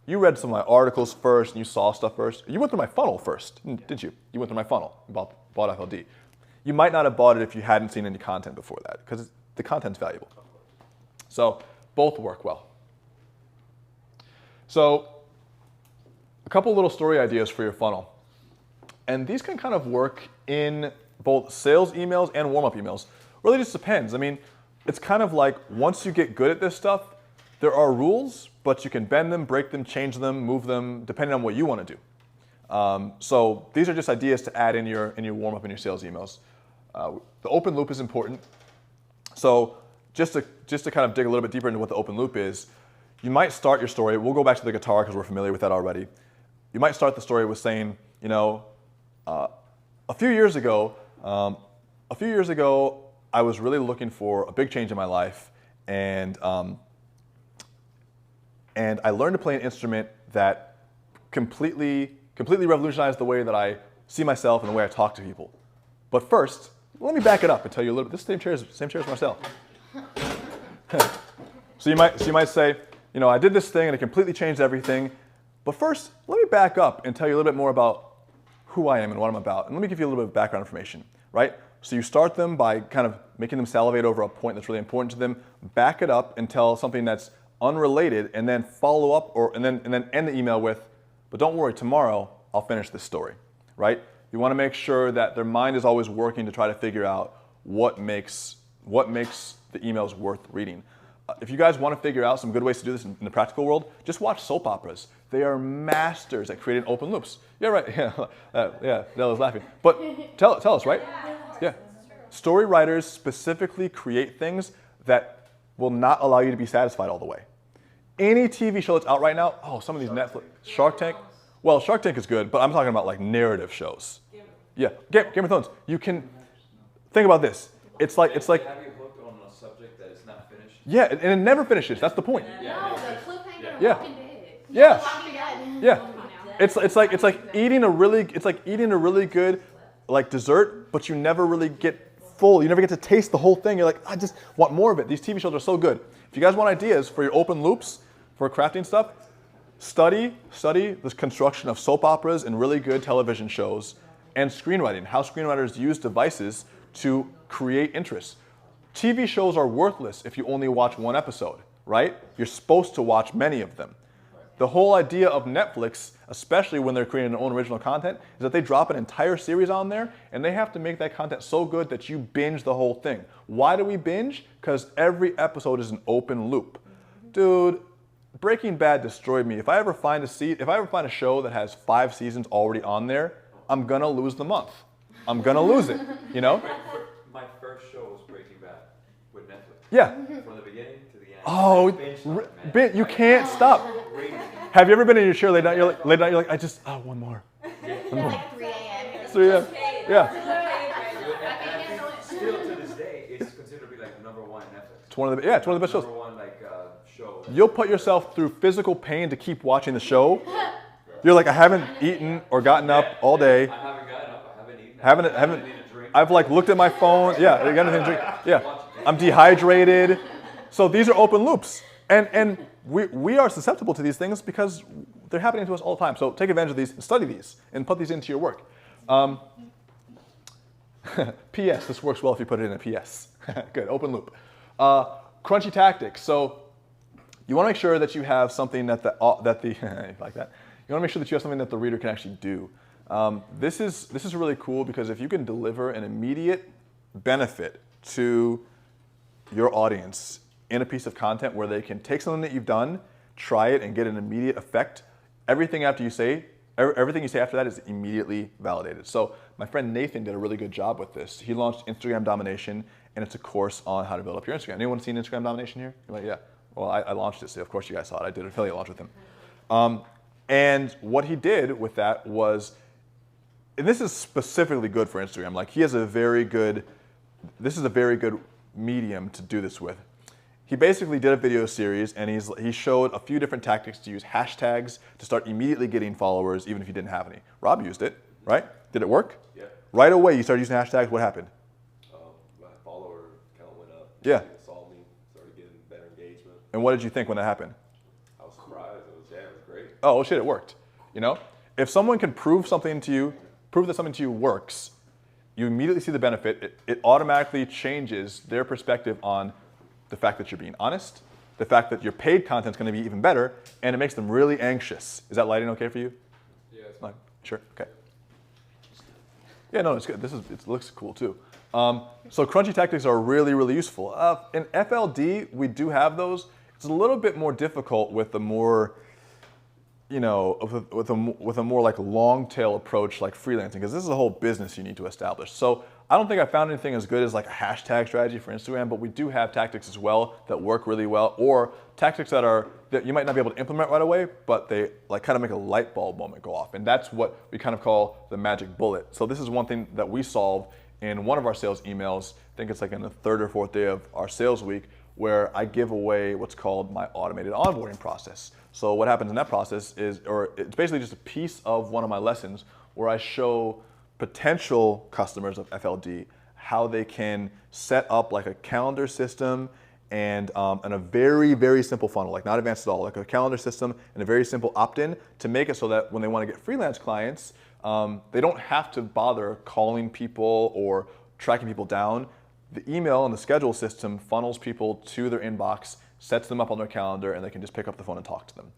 you read some of my articles first and you saw stuff first. You went through my funnel first, didn't you? You went through my funnel, you bought FLD. You might not have bought it if you hadn't seen any content before that, because the content's valuable. So both work well. So a couple little story ideas for your funnel. And these can kind of work in both sales emails and warm-up emails. Really just depends. I mean, it's kind of like once you get good at this stuff, there are rules, but you can bend them, break them, change them, move them, depending on what you want to do. So these are just ideas to add in your warm-up and your sales emails. The open loop is important. So just to kind of dig a little bit deeper into what the open loop is, you might start your story. We'll go back to the guitar because we're familiar with that already. You might start the story with saying, a few years ago, I was really looking for a big change in my life, and I learned to play an instrument that completely revolutionized the way that I see myself and the way I talk to people. But first, let me back it up and tell you a little bit. This same chair is Marcel. So you might say, I did this thing and it completely changed everything. But first, let me back up and tell you a little bit more about who I am and what I'm about. And let me give you a little bit of background information, right? So you start them by kind of making them salivate over a point that's really important to them, back it up and tell something that's unrelated, and then follow up and then end the email with, but don't worry, tomorrow I'll finish this story, right? You want to make sure that their mind is always working to try to figure out what makes the emails worth reading. If you guys want to figure out some good ways to do this in the practical world, just watch soap operas. They are masters at creating open loops. Yeah, right. Yeah, Della's laughing. But tell us, right? Yeah. Story writers specifically create things that will not allow you to be satisfied all the way. Any TV show that's out right now, some of these Netflix, Shark Tank. Well, Shark Tank is good, but I'm talking about like narrative shows. Yeah, Game of Thrones. You can think about this. It's like Have you hooked on a subject that is not finished? Yeah, and it never finishes. That's the point. No, the cliffhanger Yeah. Walking Dead. Yeah. Walking Dead. Yeah. It's like eating a really good like dessert, but you never really get full. You never get to taste the whole thing. You're like, I just want more of it. These TV shows are so good. If you guys want ideas for your open loops for crafting stuff, study the construction of soap operas and really good television shows, and screenwriting, how screenwriters use devices to create interest. TV shows are worthless if you only watch one episode, right? You're supposed to watch many of them. The whole idea of Netflix, especially when they're creating their own original content, is that they drop an entire series on there and they have to make that content so good that you binge the whole thing. Why do we binge? Because every episode is an open loop. Dude, Breaking Bad destroyed me. If I ever find a show that has 5 seasons already on there, I'm gonna lose the month. I'm gonna lose it, My shows Breaking Bad with Netflix. Yeah. From the beginning to the end. Oh, you can't stop. Crazy. Have you ever been in your chair late night? You're like, I just, one more. It's like 3 a.m. 3 a.m. Yeah. And I think still to this day, it's considered to be like number one Netflix. It's one of the best shows. Number one show. You'll put yourself through physical pain to keep watching the show. You're like, I haven't eaten or gotten up all day. I haven't gotten up. I haven't eaten. Haven't. need a drink. I've like looked at my phone. Yeah, I got anything to drink. Yeah, I'm dehydrated. So these are open loops, and we are susceptible to these things because they're happening to us all the time. So take advantage of these, and study these, and put these into your work. P.S. This works well if you put it in a P.S. Good, open loop. Crunchy tactics. So you want to make sure that you have something that the like that. You want to make sure that you have something that the reader can actually do. This is really cool because if you can deliver an immediate benefit to your audience in a piece of content where they can take something that you've done, try it, and get an immediate effect, everything you say after that is immediately validated. So my friend Nathan did a really good job with this. He launched Instagram Domination, and it's a course on how to build up your Instagram. Anyone seen Instagram Domination here? You're like, yeah. Well, I launched it, so of course you guys saw it. I did an affiliate launch with him. And what he did with that was, and this is specifically good for Instagram, like this is a very good medium to do this with. He basically did a video series and he showed a few different tactics to use hashtags to start immediately getting followers even if you didn't have any. Rob used it, right? Did it work? Yeah. Right away you started using hashtags, what happened? My follower count went up. Yeah. They saw me, started getting better engagement. And what did you think when that happened? I was surprised. It was great. Oh shit, it worked. You know? If someone can prove that something to you works, you immediately see the benefit. It automatically changes their perspective on the fact that you're being honest, the fact that your paid content's going to be even better, and it makes them really anxious. Is that lighting okay for you? Yeah. Like, sure. Okay. Yeah, no, it's good. It looks cool too. So crunchy tactics are really, really useful. In FLD, we do have those. It's a little bit more difficult with the more, with a more like long tail approach like freelancing, because this is a whole business you need to establish. So I don't think I found anything as good as like a hashtag strategy for Instagram, but we do have tactics as well that work really well, or tactics that you might not be able to implement right away, but they like kind of make a light bulb moment go off. And that's what we kind of call the magic bullet. So this is one thing that we solve in one of our sales emails. I think it's like in the 3rd or 4th day of our sales week, where I give away what's called my automated onboarding process. So what happens in that process is, or it's basically just a piece of one of my lessons where I show potential customers of FLD how they can set up like a calendar system and a very, very simple funnel, like not advanced at all, like a calendar system and a very simple opt-in to make it so that when they want to get freelance clients, they don't have to bother calling people or tracking people down. The email and the schedule system funnels people to their inbox, sets them up on their calendar, and they can just pick up the phone and talk to them.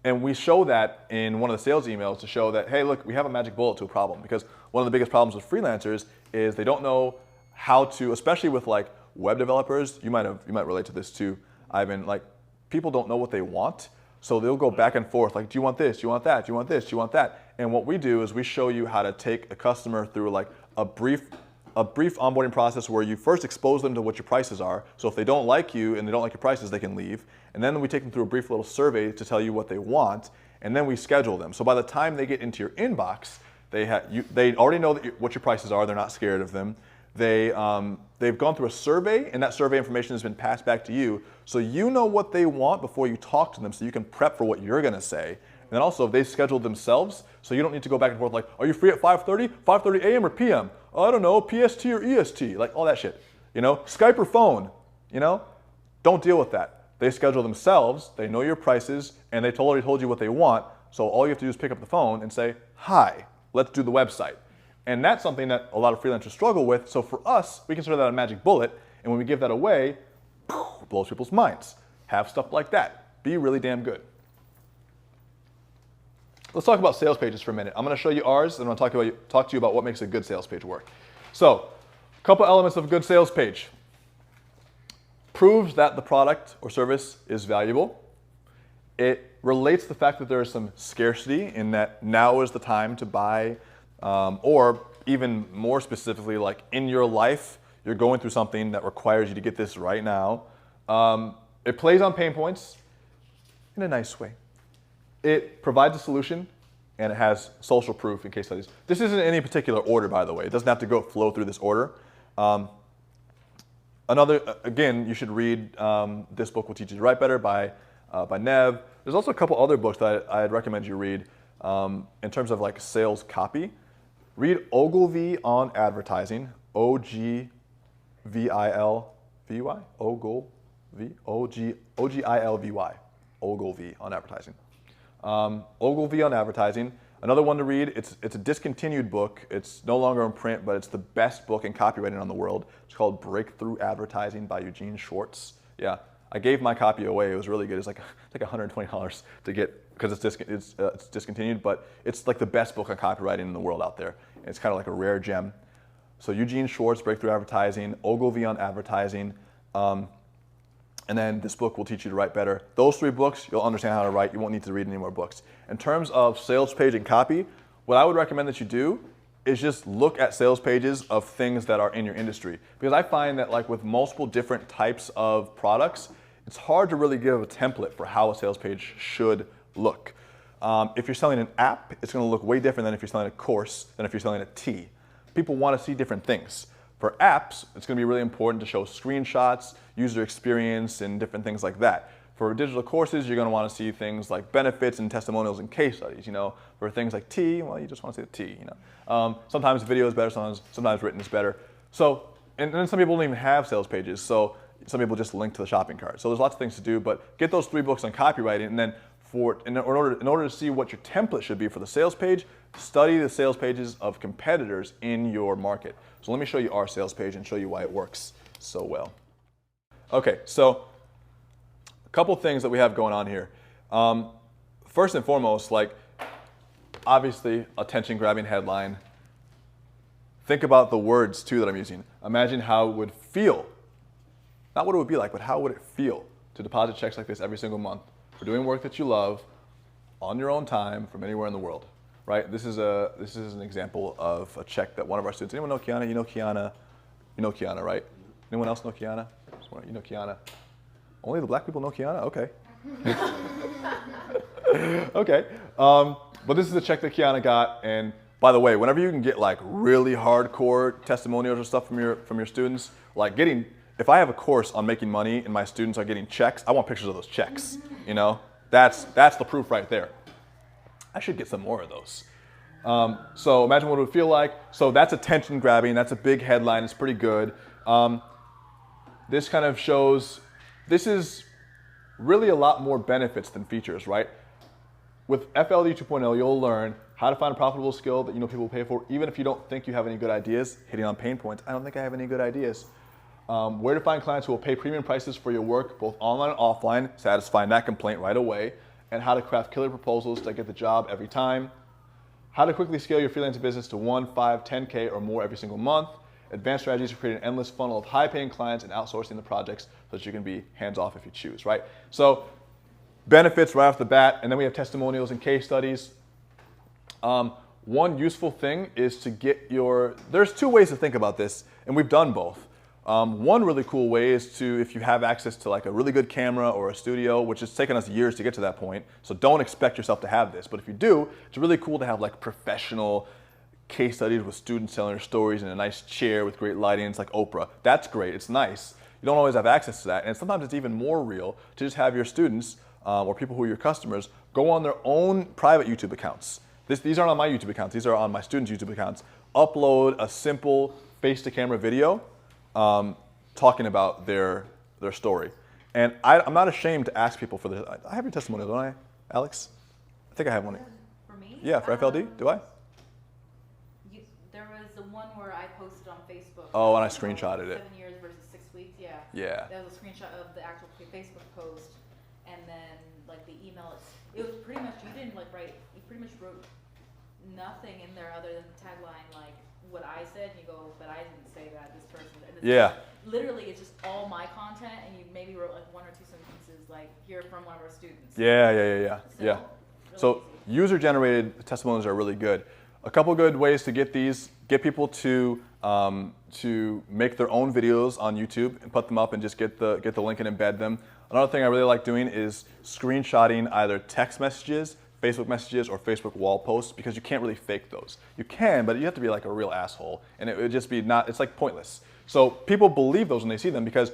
And we show that in one of the sales emails to show that, hey, look, we have a magic bullet to a problem. Because one of the biggest problems with freelancers is they don't know how to, especially with like web developers, you might relate to this too, Ivan, like people don't know what they want. So they'll go back and forth, like, do you want this? Do you want that? Do you want this? Do you want that? And what we do is we show you how to take a customer through like a brief onboarding process where you first expose them to what your prices are. So if they don't like you and they don't like your prices, they can leave. And then we take them through a brief little survey to tell you what they want, and then we schedule them. So by the time they get into your inbox, they already know what your prices are. They're not scared of them. They've gone through a survey, and that survey information has been passed back to you. So you know what they want before you talk to them, so you can prep for what you're going to say. And then also, they scheduled themselves, so you don't need to go back and forth like, are you free at 5:30? 5:30 a.m. or p.m.? Oh, I don't know, PST or EST, like all that shit. Skype or phone, Don't deal with that. They schedule themselves, they know your prices, and they already told you what they want, so all you have to do is pick up the phone and say, hi, let's do the website. And that's something that a lot of freelancers struggle with, so for us, we consider that a magic bullet, and when we give that away, it blows people's minds. Have stuff like that. Be really damn good. Let's talk about sales pages for a minute. I'm going to show you ours, and I'm going to talk to you about what makes a good sales page work. So, a couple elements of a good sales page. Proves that the product or service is valuable. It relates the fact that there is some scarcity in that now is the time to buy, or even more specifically, like in your life, you're going through something that requires you to get this right now. It plays on pain points in a nice way. It provides a solution, and it has social proof in case studies. This isn't in any particular order, by the way. It doesn't have to flow through this order. Again, you should read This Book Will Teach You to Write Better by Nev. There's also a couple other books that I'd recommend you read in terms of like sales copy. Read Ogilvy on Advertising, Ogilvy, Ogilvy, Ogilvy on Advertising. Ogilvy on Advertising. Another one to read, it's a discontinued book. It's no longer in print, but it's the best book in copywriting on the world. It's called Breakthrough Advertising by Eugene Schwartz. Yeah, I gave my copy away. It was really good. It's like $120 to get, because it's discontinued, but it's like the best book on copywriting in the world out there. And it's kind of like a rare gem. So Eugene Schwartz, Breakthrough Advertising, Ogilvy on Advertising, and then This Book Will Teach You to Write Better. Those 3 books, you'll understand how to write. You won't need to read any more books. In terms of sales page and copy, what I would recommend that you do is just look at sales pages of things that are in your industry. Because I find that like with multiple different types of products, it's hard to really give a template for how a sales page should look. If you're selling an app, it's going to look way different than if you're selling a course, than if you're selling a tea. People want to see different things. For apps, it's going to be really important to show screenshots, user experience, and different things like that. For digital courses, you're going to want to see things like benefits and testimonials and case studies. For things like tea, well, you just want to see the tea. Sometimes video is better, sometimes written is better. So, and then some people don't even have sales pages. So some people just link to the shopping cart. So there's lots of things to do, but get those 3 books on copywriting, and then in order to see what your template should be for the sales page, study the sales pages of competitors in your market. So let me show you our sales page and show you why it works so well. Okay, so a couple things that we have going on here. First and foremost, like obviously attention-grabbing headline. Think about the words too that I'm using. Imagine how it would feel. Not what it would be like, but how would it feel to deposit checks like this every single month for doing work that you love on your own time from anywhere in the world. Right? This is an example of a check that one of our students. Anyone know Kiana? You know Kiana? You know Kiana, right? Anyone else know Kiana? You know Kiana? Only the black people know Kiana? Okay. Okay. But this is a check that Kiana got, and by the way, whenever you can get like really hardcore testimonials or stuff from your students, like if I have a course on making money and my students are getting checks, I want pictures of those checks. That's the proof right there. I should get some more of those. So imagine what it would feel like. So that's attention grabbing. That's a big headline. It's pretty good. This kind of shows, this is really a lot more benefits than features, right? With FLD 2.0, you'll learn how to find a profitable skill that people will pay for, even if you don't think you have any good ideas. Hitting on pain points. I don't think I have any good ideas. Where to find clients who will pay premium prices for your work, both online and offline, satisfying that complaint right away, and how to craft killer proposals to get the job every time. How to quickly scale your freelancing business to 1, 5, 10K or more every single month. Advanced strategies for creating an endless funnel of high-paying clients and outsourcing the projects so that you can be hands-off if you choose, right? So benefits right off the bat, and then we have testimonials and case studies. One useful thing is to get there's 2 ways to think about this, and we've done both. One really cool way is to, if you have access to like a really good camera or a studio, which has taken us years to get to that point, so don't expect yourself to have this, but if you do, it's really cool to have like professional case studies with students telling their stories in a nice chair with great lighting. It's like Oprah. That's great, it's nice. You don't always have access to that, and sometimes it's even more real to just have your students or people who are your customers go on their own private YouTube accounts. These aren't on my YouTube accounts, these are on my students' YouTube accounts. Upload a simple face-to-camera video talking about their story. And I'm not ashamed to ask people for this. I have your testimonial, don't I, Alex? I think I have one. For me? Yeah, for FLD, do I? There was the one where I posted on Facebook. Oh, and I screenshotted it. 7 years versus 6 weeks, yeah. Yeah. That was a screenshot of the actual Facebook post, and then like the email. It was pretty much, you didn't like write, you pretty much wrote nothing in there other than the tagline, like what I said, and you go, but I didn't say that, this person. And it's Yeah. Literally, it's just all my content, and you maybe wrote like 1 or 2 sentences, like here from one of our students. Yeah. So, really So easy. user-generated testimonials are really good. a couple good ways to get these, get people to make their own videos on YouTube and put them up and just get the link and embed them. Another thing I really like doing is screenshotting either text messages, Facebook messages, or Facebook wall posts, because you can't really fake those. You can, but you have to be like a real asshole, and it would just be it's like pointless. So people believe those when they see them, because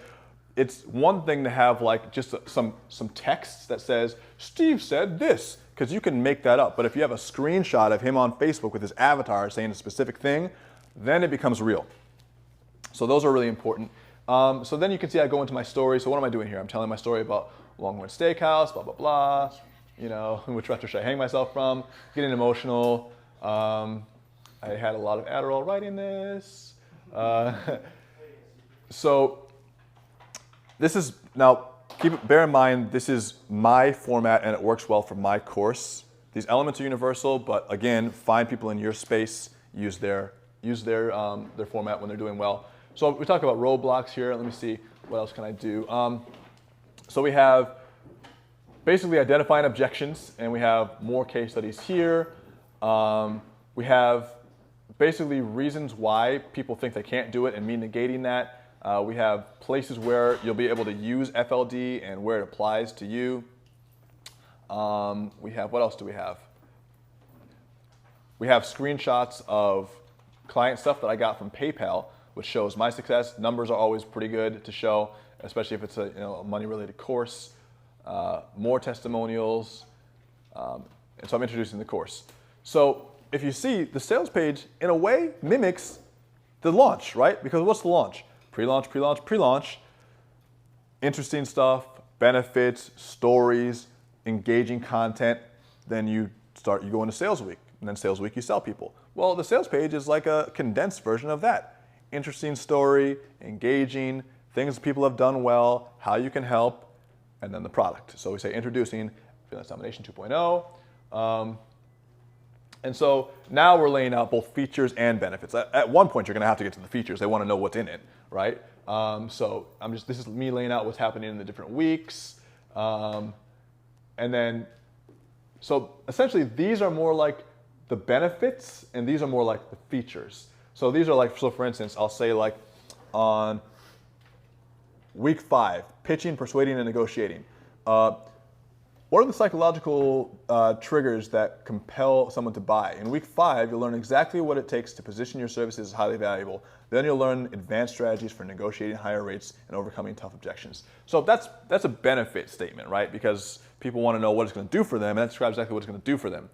it's one thing to have like just some text that says, Steve said this, because you can make that up. But if you have a screenshot of him on Facebook with his avatar saying a specific thing, then it becomes real. So those are really important. So then you can see I go into my story. So what am I doing here? I'm telling my story about Longhorn Steakhouse, blah, blah, blah. You know, which restaurant should I hang myself from? Getting emotional. I had a lot of Adderall writing this. So this is, now bear in mind, this is my format and it works well for my course. These elements are universal, but again, find people in your space, use their format when they're doing well. So we talk about roadblocks here. Let me see, what else can I do? So we have basically identifying objections, and we have more case studies here. We have basically reasons why people think they can't do it and me negating that. We have places where you'll be able to use FLD and where it applies to you. We have, what else do we have? We have screenshots of client stuff that I got from PayPal, which shows my success. Numbers are always pretty good to show, especially if it's a money-related course. More testimonials, and so I'm introducing the course. So if you see, the sales page, in a way, mimics the launch, right? Because what's the launch? Pre-launch, pre-launch, pre-launch. Interesting stuff, benefits, stories, engaging content. Then you go into sales week, and then sales week you sell people. Well, the sales page is like a condensed version of that. Interesting story, engaging, things people have done well, how you can help, and then the product. So we say introducing Freelance Domination 2.0. And so now we're laying out both features and benefits. At one point, you're going to have to get to the features. They want to know what's in it, right? So this is me laying out what's happening in the different weeks. And then, so essentially, these are more like the benefits, and these are more like the features. So these are like, so for instance, I'll say like on week 5, pitching, persuading, and negotiating. What are the psychological triggers that compel someone to buy? In week 5, you'll learn exactly what it takes to position your services as highly valuable. Then you'll learn advanced strategies for negotiating higher rates and overcoming tough objections. So that's a benefit statement, right? Because people want to know what it's going to do for them, and that describes exactly what it's going to do for them.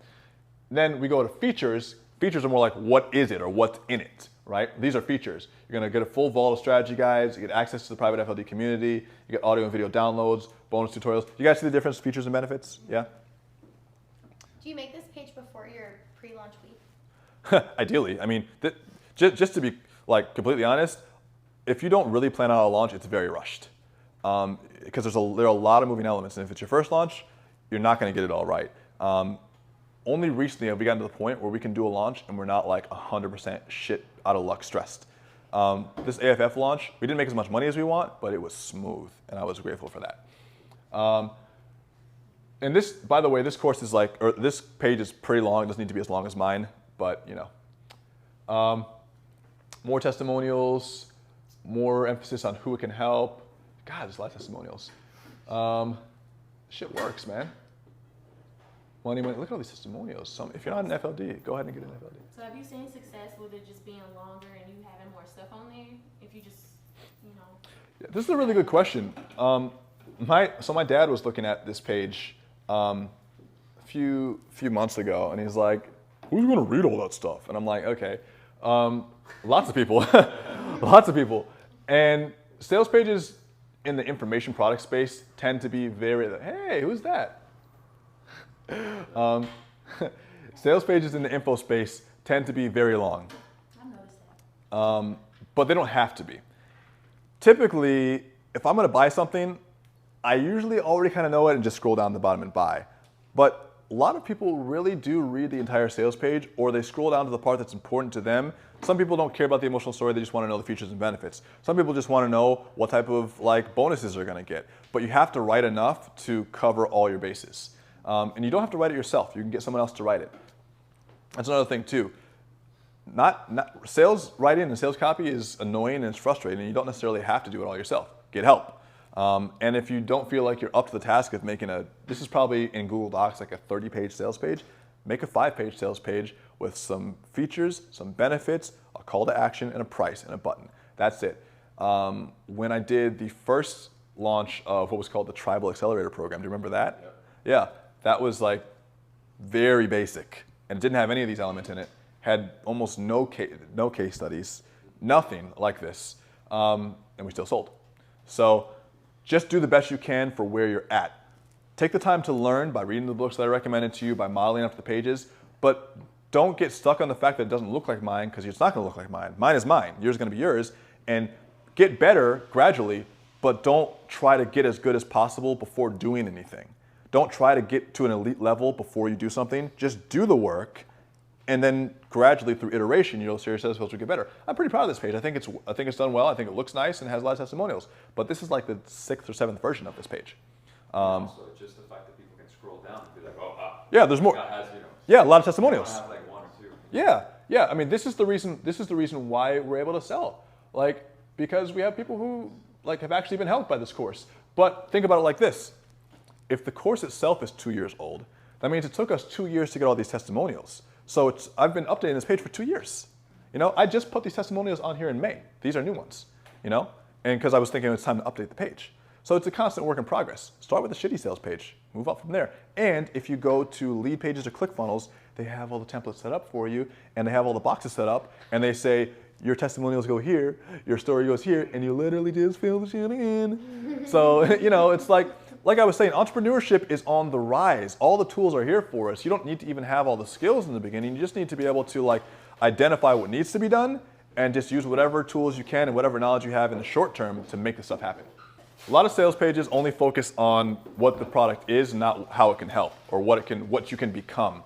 Then we go to features. Features are more like, what is it or what's in it, right? These are features. You're going to get a full vault of strategy guides. You get access to the private FLD community. You get audio and video downloads, bonus tutorials. You guys see the difference, features and benefits? Yeah? Do you make this page before your pre-launch week? Ideally. I mean, just to be like completely honest, if you don't really plan out a launch, it's very rushed. Because there are a lot of moving elements. And if it's your first launch, you're not going to get it all right. Only recently have we gotten to the point where we can do a launch and we're not like 100% shit out of luck stressed. This AFF launch, we didn't make as much money as we want, but it was smooth, and I was grateful for that. And this, by the way, this course is like, or this page is pretty long. It doesn't need to be as long as mine, but you know. More testimonials, more emphasis on who it can help. God, there's a lot of testimonials. Shit works, man. Money, look at all these testimonials. If you're not an FLD, go ahead and get an FLD. So have you seen success with it just being longer and you having more stuff on there? If you just, you know. Yeah, this is a really good question. So my dad was looking at this page a few months ago, and he's like, "Who's going to read all that stuff?" And I'm like, "Okay, lots of people, lots of people." And sales pages in the information product space tend to be very, "Hey, who's that?" Sales pages in the info space tend to be very long. I've noticed that. But they don't have to be. Typically, if I'm going to buy something, I usually already kind of know it and just scroll down to the bottom and buy. But a lot of people really do read the entire sales page, or they scroll down to the part that's important to them. Some people don't care about the emotional story, they just want to know the features and benefits. Some people just want to know what type of bonuses they're going to get. But you have to write enough to cover all your bases. And you don't have to write it yourself. You can get someone else to write it. That's another thing too. sales writing and sales copy is annoying and it's frustrating, and you don't necessarily have to do it all yourself. Get help. And if you don't feel like you're up to the task of making this is probably in Google Docs like a 30-page sales page, make a 5-page sales page with some features, some benefits, a call to action, and a price and a button. That's it. When I did the first launch of what was called the Tribal Accelerator Program, do you remember that? Yep. Yeah, that was like very basic, and it didn't have any of these elements in it. Had almost no case studies, nothing like this, and we still sold. So just do the best you can for where you're at. Take the time to learn by reading the books that I recommended to you, by modeling up the pages, but don't get stuck on the fact that it doesn't look like mine, because it's not going to look like mine. Mine is mine. Yours is going to be yours. And get better gradually, but don't try to get as good as possible before doing anything. Don't try to get to an elite level before you do something. Just do the work, and then gradually through iteration, you'll see your sales skills will get better. I'm pretty proud of this page. I think it's done well. I think it looks nice and has a lot of testimonials. But this is like the 6th or 7th version of this page. Also, just the fact that people can scroll down and be like, oh, yeah, there's more. Has, yeah, a lot of testimonials. You don't have like 1 or 2. Yeah. I mean, this is the reason why we're able to sell. Like, because we have people who like have actually been helped by this course. But think about it like this: if the course itself is 2 years old, that means it took us 2 years to get all these testimonials. So I've been updating this page for 2 years. I just put these testimonials on here in May. These are new ones. And because I was thinking it's time to update the page. So it's a constant work in progress. Start with a shitty sales page, move up from there. And if you go to lead pages or ClickFunnels, they have all the templates set up for you, and they have all the boxes set up, and they say your testimonials go here, your story goes here, and you literally just fill the shit in. So it's like I was saying, entrepreneurship is on the rise. All the tools are here for us. You don't need to even have all the skills in the beginning. You just need to be able to identify what needs to be done and just use whatever tools you can and whatever knowledge you have in the short term to make this stuff happen. A lot of sales pages only focus on what the product is, not how it can help or what you can become.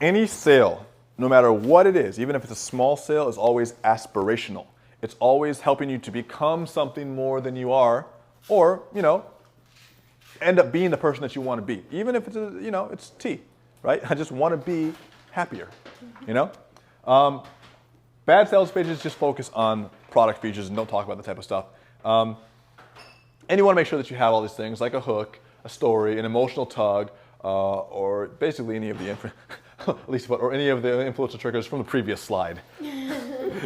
Any sale, no matter what it is, even if it's a small sale, is always aspirational. It's always helping you to become something more than you are, or end up being the person that you want to be. Even if it's it's tea, right? I just want to be happier. Bad sales pages just focus on product features and don't talk about the type of stuff. And you want to make sure that you have all these things like a hook, a story, an emotional tug, or basically any of the any of the influential triggers from the previous slide.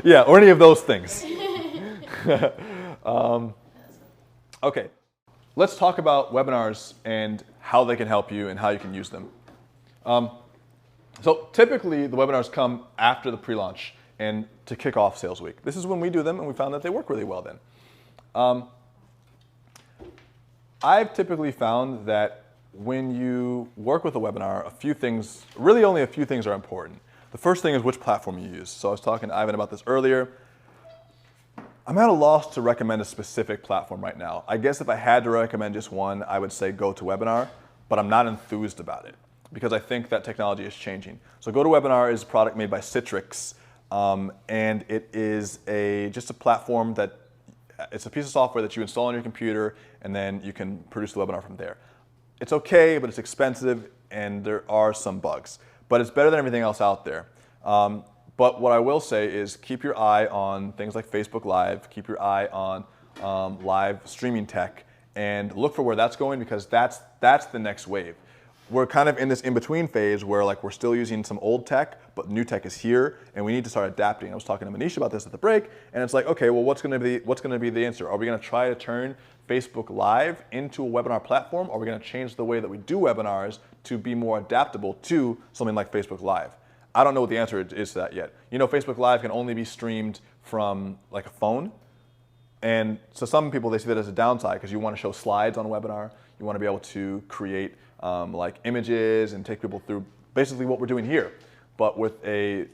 Yeah, or any of those things. Okay, let's talk about webinars and how they can help you and how you can use them. So typically the webinars come after the pre-launch and to kick off sales week. This is when we do them, and we found that they work really well then. I've typically found that when you work with a webinar, only a few things are important. The first thing is which platform you use. So I was talking to Ivan about this earlier. I'm at a loss to recommend a specific platform right now. I guess if I had to recommend just one, I would say GoToWebinar, but I'm not enthused about it because I think that technology is changing. So GoToWebinar is a product made by Citrix, and it is just a platform that it's a piece of software that you install on your computer, and then you can produce the webinar from there. It's okay, but it's expensive, and there are some bugs. But it's better than everything else out there. But what I will say is keep your eye on things like Facebook Live, keep your eye on live streaming tech, and look for where that's going, because that's the next wave. We're kind of in this in-between phase where we're still using some old tech, but new tech is here, and we need to start adapting. I was talking to Manish about this at the break, and it's like, okay, well, what's going to be the answer? Are we going to try to turn Facebook Live into a webinar platform, or are we going to change the way that we do webinars to be more adaptable to something like Facebook Live? I don't know what the answer is to that yet. Facebook Live can only be streamed from a phone, and so some people, they see that as a downside because you want to show slides on a webinar. You want to be able to create images and take people through basically what we're doing here. But with a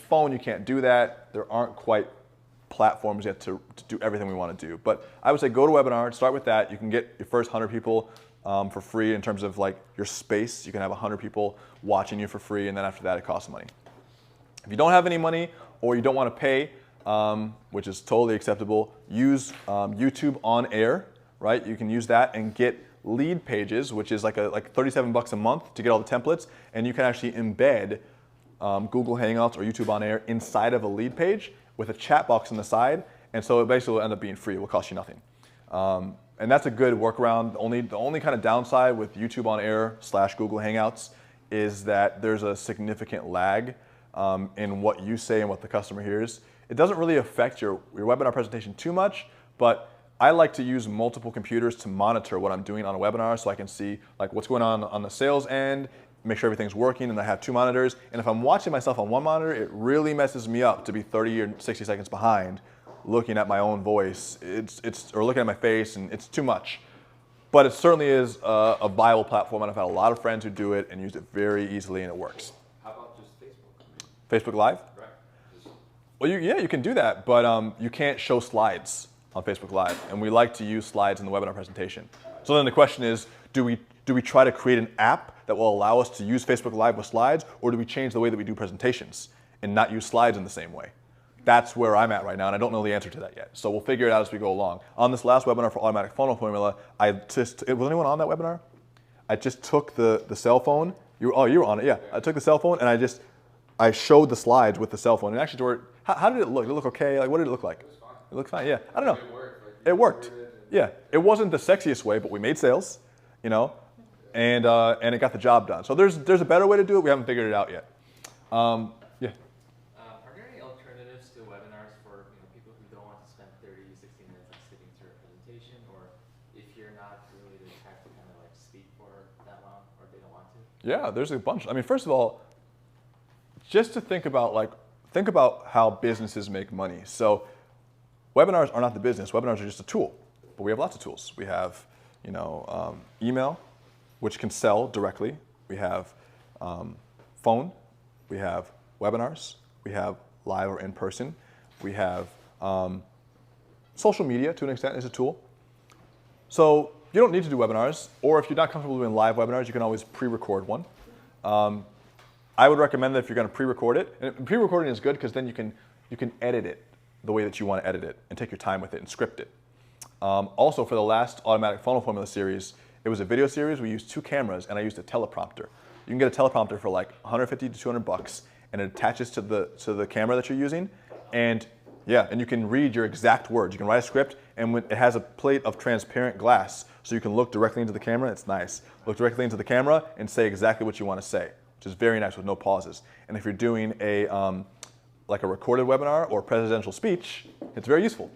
phone, you can't do that. There aren't quite platforms yet to do everything we want to do. But I would say go to webinar, start with that. You can get your first 100 people for free in terms of your space. You can have 100 people watching you for free, and then after that, it costs money. If you don't have any money or you don't want to pay, which is totally acceptable, use YouTube on air, right? You can use that and get lead pages, which is like $37 a month to get all the templates, and you can actually embed Google Hangouts or YouTube On Air inside of a lead page with a chat box on the side, and so it basically will end up being free. It will cost you nothing. And that's a good workaround. The only kind of downside with YouTube On Air / Google Hangouts is that there's a significant lag in what you say and what the customer hears. It doesn't really affect your webinar presentation too much, but I like to use multiple computers to monitor what I'm doing on a webinar so I can see like what's going on the sales end, make sure everything's working, and I have 2 monitors. And if I'm watching myself on one monitor, it really messes me up to be 30 or 60 seconds behind looking at my own voice or looking at my face, and it's too much. But it certainly is a viable platform, and I've had a lot of friends who do it and use it very easily, and it works. How about just Facebook? Facebook Live? Right. Just Well, you can do that, but you can't show slides on Facebook Live, and we like to use slides in the webinar presentation. So then the question is, do we try to create an app that will allow us to use Facebook Live with slides, or do we change the way that we do presentations and not use slides in the same way? That's where I'm at right now, and I don't know the answer to that yet. So we'll figure it out as we go along. On this last webinar for Automatic Funnel Formula, was anyone on that webinar? I just took the cell phone. You were on it, yeah. I took the cell phone and I showed the slides with the cell phone. And actually, George, how did it look? Did it look okay? Like, what did it look like? It was fine. It looked fine, yeah. I don't know. It worked. Like, It worked. recorded Yeah, it wasn't the sexiest way, but we made sales, you know, and it got the job done. So there's a better way to do it. We haven't figured it out yet. Yeah. Are there any alternatives to webinars for people who don't want to spend 30, 60 minutes like sitting through a presentation, or if you're not really the type to kind of like speak for that long, or they don't want to? Yeah, there's a bunch. I mean, first of all, just to think about how businesses make money. So webinars are not the business. Webinars are just a tool, but we have lots of tools. We have, email, which can sell directly. We have phone. We have webinars. We have live or in person. We have social media to an extent is a tool. So you don't need to do webinars, or if you're not comfortable doing live webinars, you can always pre-record one. I would recommend that if you're going to pre-record it, and pre-recording is good because then you can edit it the way that you want to edit it and take your time with it and script it. Also, for the last Automatic Funnel Formula series, it was a video series. We used 2 cameras, and I used a teleprompter. You can get a teleprompter for like 150 to 200 bucks, and it attaches to the camera that you're using, and you can read your exact words. You can write a script, and it has a plate of transparent glass, so you can look directly into the camera. It's nice. Look directly into the camera and say exactly what you want to say, which is very nice with no pauses. And if you're doing like a recorded webinar or presidential speech, it's very useful.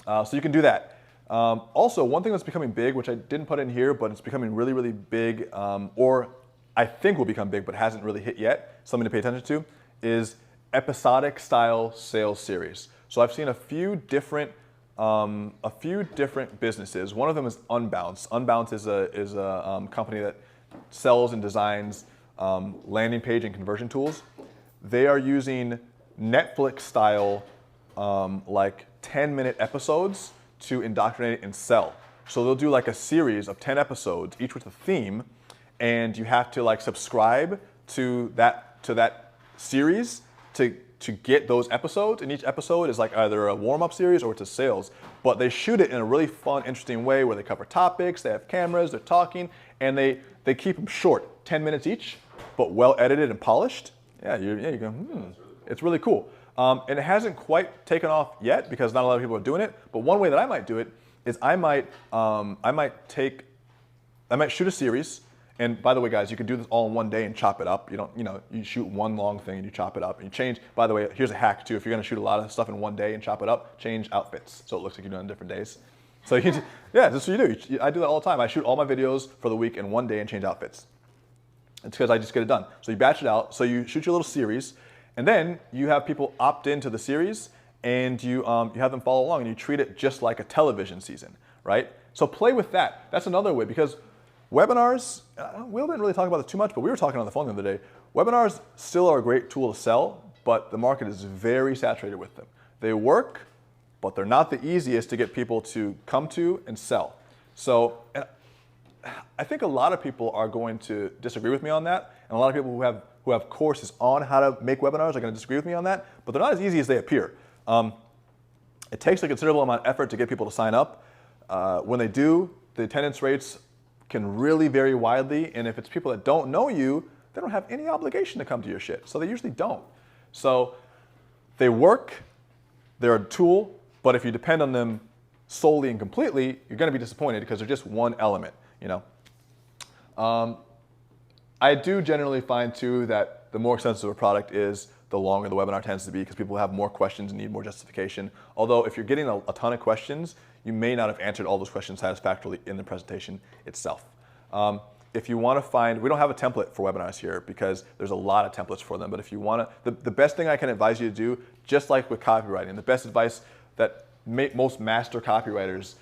So you can do that. Also, one thing that's becoming big, which I didn't put in here, but it's becoming really, really big, or I think will become big, but hasn't really hit yet, something to pay attention to, is episodic style sales series. So I've seen a few different businesses. One of them is Unbounce. Unbounce is a company that sells and designs landing page and conversion tools. They are using Netflix style like 10-minute episodes to indoctrinate and sell. So they'll do like a series of 10 episodes, each with a theme, and you have to like subscribe to that series to get those episodes. And each episode is like either a warm-up series or it's a sales. But they shoot it in a really fun, interesting way where they cover topics, they have cameras, they're talking, and they keep them short, 10 minutes each, but well edited and polished. Yeah, you go, It's really cool. And it hasn't quite taken off yet because not a lot of people are doing it. But one way that I might do it is I might shoot a series. And by the way, guys, you can do this all in one day and chop it up. You shoot one long thing and you chop it up and you change. By the way, here's a hack too. If you're going to shoot a lot of stuff in one day and chop it up, change outfits so it looks like you're doing it on different days. So that's what you do. I do that all the time. I shoot all my videos for the week in one day and change outfits. It's because I just get it done. So you batch it out. So you shoot your little series. And then you have people opt into the series, and you have them follow along, and you treat it just like a television season, right? So play with that. That's another way, because webinars, Will didn't really talk about this too much, but we were talking on the phone the other day. Webinars still are a great tool to sell, but the market is very saturated with them. They work, but they're not the easiest to get people to come to and sell. So I think a lot of people are going to disagree with me on that, and a lot of people who have courses on how to make webinars are going to disagree with me on that, but they're not as easy as they appear. It takes a considerable amount of effort to get people to sign up. When they do, the attendance rates can really vary widely, and if it's people that don't know you, they don't have any obligation to come to your shit. So they usually don't. So they work, they're a tool, but if you depend on them solely and completely, you're going to be disappointed because they're just one element, you know. I do generally find too that the more expensive a product is, the longer the webinar tends to be because people have more questions and need more justification. Although if you're getting a ton of questions, you may not have answered all those questions satisfactorily in the presentation itself. If you want to find, we don't have a template for webinars here because there's a lot of templates for them, but if you want to, the best thing I can advise you to do, just like with copywriting, the best advice that most master copywriters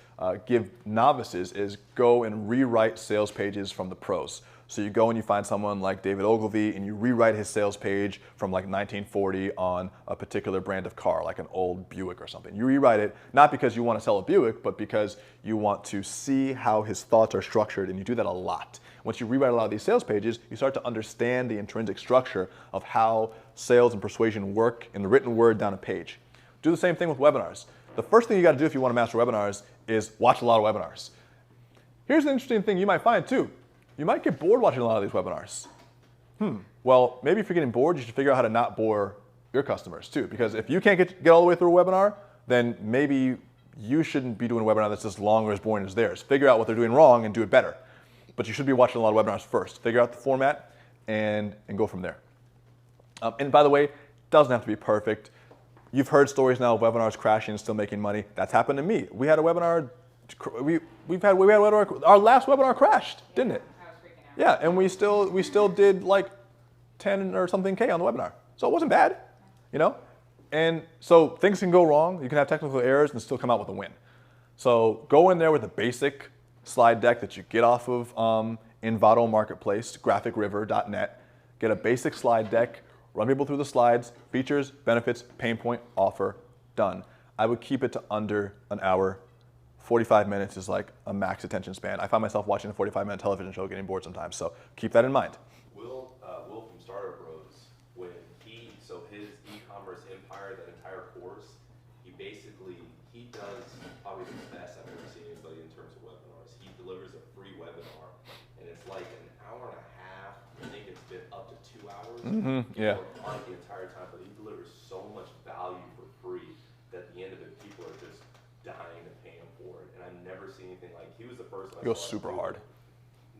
give novices is go and rewrite sales pages from the pros. So you go and you find someone like David Ogilvy and you rewrite his sales page from like 1940 on a particular brand of car, like an old Buick or something. You rewrite it not because you want to sell a Buick, but because you want to see how his thoughts are structured, and you do that a lot. Once you rewrite a lot of these sales pages, you start to understand the intrinsic structure of how sales and persuasion work in the written word down a page. Do the same thing with webinars. The first thing you got to do if you want to master webinars is watch a lot of webinars. Here's an interesting thing you might find too. You might get bored watching a lot of these webinars. Well, maybe if you're getting bored, you should figure out how to not bore your customers too. Because if you can't get all the way through a webinar, then maybe you shouldn't be doing a webinar that's as long or as boring as theirs. Figure out what they're doing wrong and do it better. But you should be watching a lot of webinars first. Figure out the format and go from there. And by the way, it doesn't have to be perfect. You've heard stories now of webinars crashing and still making money. That's happened to me. We had a webinar, our last webinar crashed, didn't it? Yeah, and we still did like 10 or something K on the webinar. So it wasn't bad, you know? And so things can go wrong. You can have technical errors and still come out with a win. So go in there with a basic slide deck that you get off of Envato Marketplace, graphicriver.net. Get a basic slide deck, run people through the slides, features, benefits, pain point, offer, done. I would keep it to under an hour. 45 minutes is like a max attention span. I find myself watching a 45-minute television show getting bored sometimes, so keep that in mind. Will from Startup Bros, when his e-commerce empire, that entire course, he does probably the best I've ever seen anybody in terms of webinars. He delivers a free webinar, and it's like an hour and a half. I think it's been up to 2 hours. Yeah. On the entire time, but he delivers so much value for free that at the end of it, people are just dying to pay him for it. And I've never seen anything like. He was the first one. He goes super hard.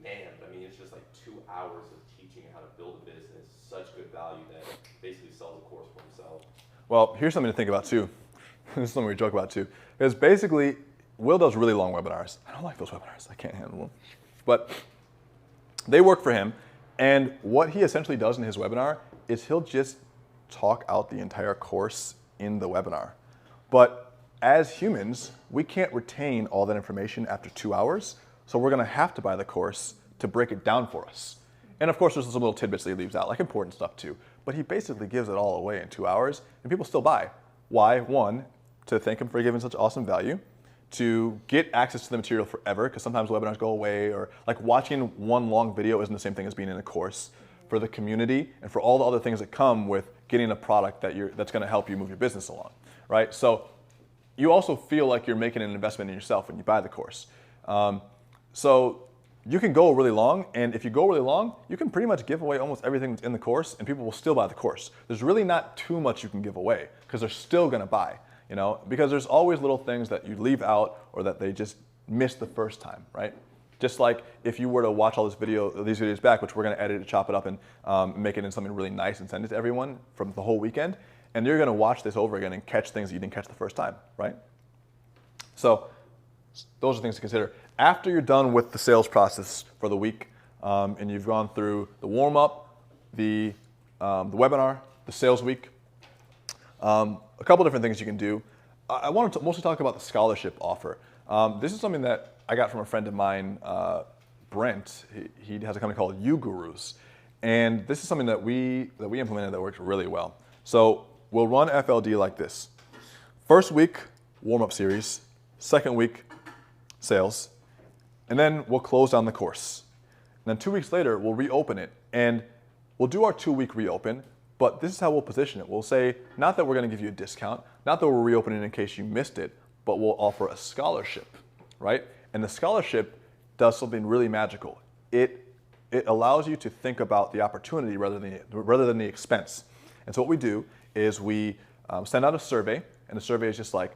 Man, I mean, it's just like 2 hours of teaching how to build a business, such good value that basically sells a course for himself. Well, here's something to think about too. This is something we joke about too. Because basically, Will does really long webinars. I don't like those webinars. I can't handle them. But they work for him. And what he essentially does in his webinar is he'll just talk out the entire course in the webinar. But as humans, we can't retain all that information after 2 hours. So we're going to have to buy the course to break it down for us. And of course, there's some little tidbits that he leaves out, like important stuff too. But he basically gives it all away in 2 hours, and people still buy. Why? One, to thank him for giving such awesome value, to get access to the material forever, because sometimes webinars go away, or like watching one long video isn't the same thing as being in a course, for the community, and for all the other things that come with getting a product that's going to help you move your business along, right? So you also feel like you're making an investment in yourself when you buy the course. So you can go really long, and if you go really long, you can pretty much give away almost everything that's in the course, and people will still buy the course. There's really not too much you can give away, because they're still going to buy, you know, because there's always little things that you leave out or that they just missed the first time, right? Just like if you were to watch all these videos back, which we're going to edit and chop it up and make it into something really nice and send it to everyone from the whole weekend, and you're going to watch this over again and catch things that you didn't catch the first time, right? So those are things to consider. After you're done with the sales process for the week, and you've gone through the warm-up, the webinar, the sales week, a couple different things you can do. I wanted to mostly talk about the scholarship offer. This is something that I got from a friend of mine, Brent. He has a company called You Gurus, and this is something that we implemented that works really well. So we'll run FLD like this: first week, warm-up series; second week, sales, and then we'll close down the course. And then 2 weeks later, we'll reopen it, and we'll do our 2-week reopen. But this is how we'll position it. We'll say, not that we're going to give you a discount, not that we're reopening in case you missed it, but we'll offer a scholarship, right? And the scholarship does something really magical. It it allows you to think about the opportunity rather than the expense. And so what we do is we send out a survey, and the survey is just like,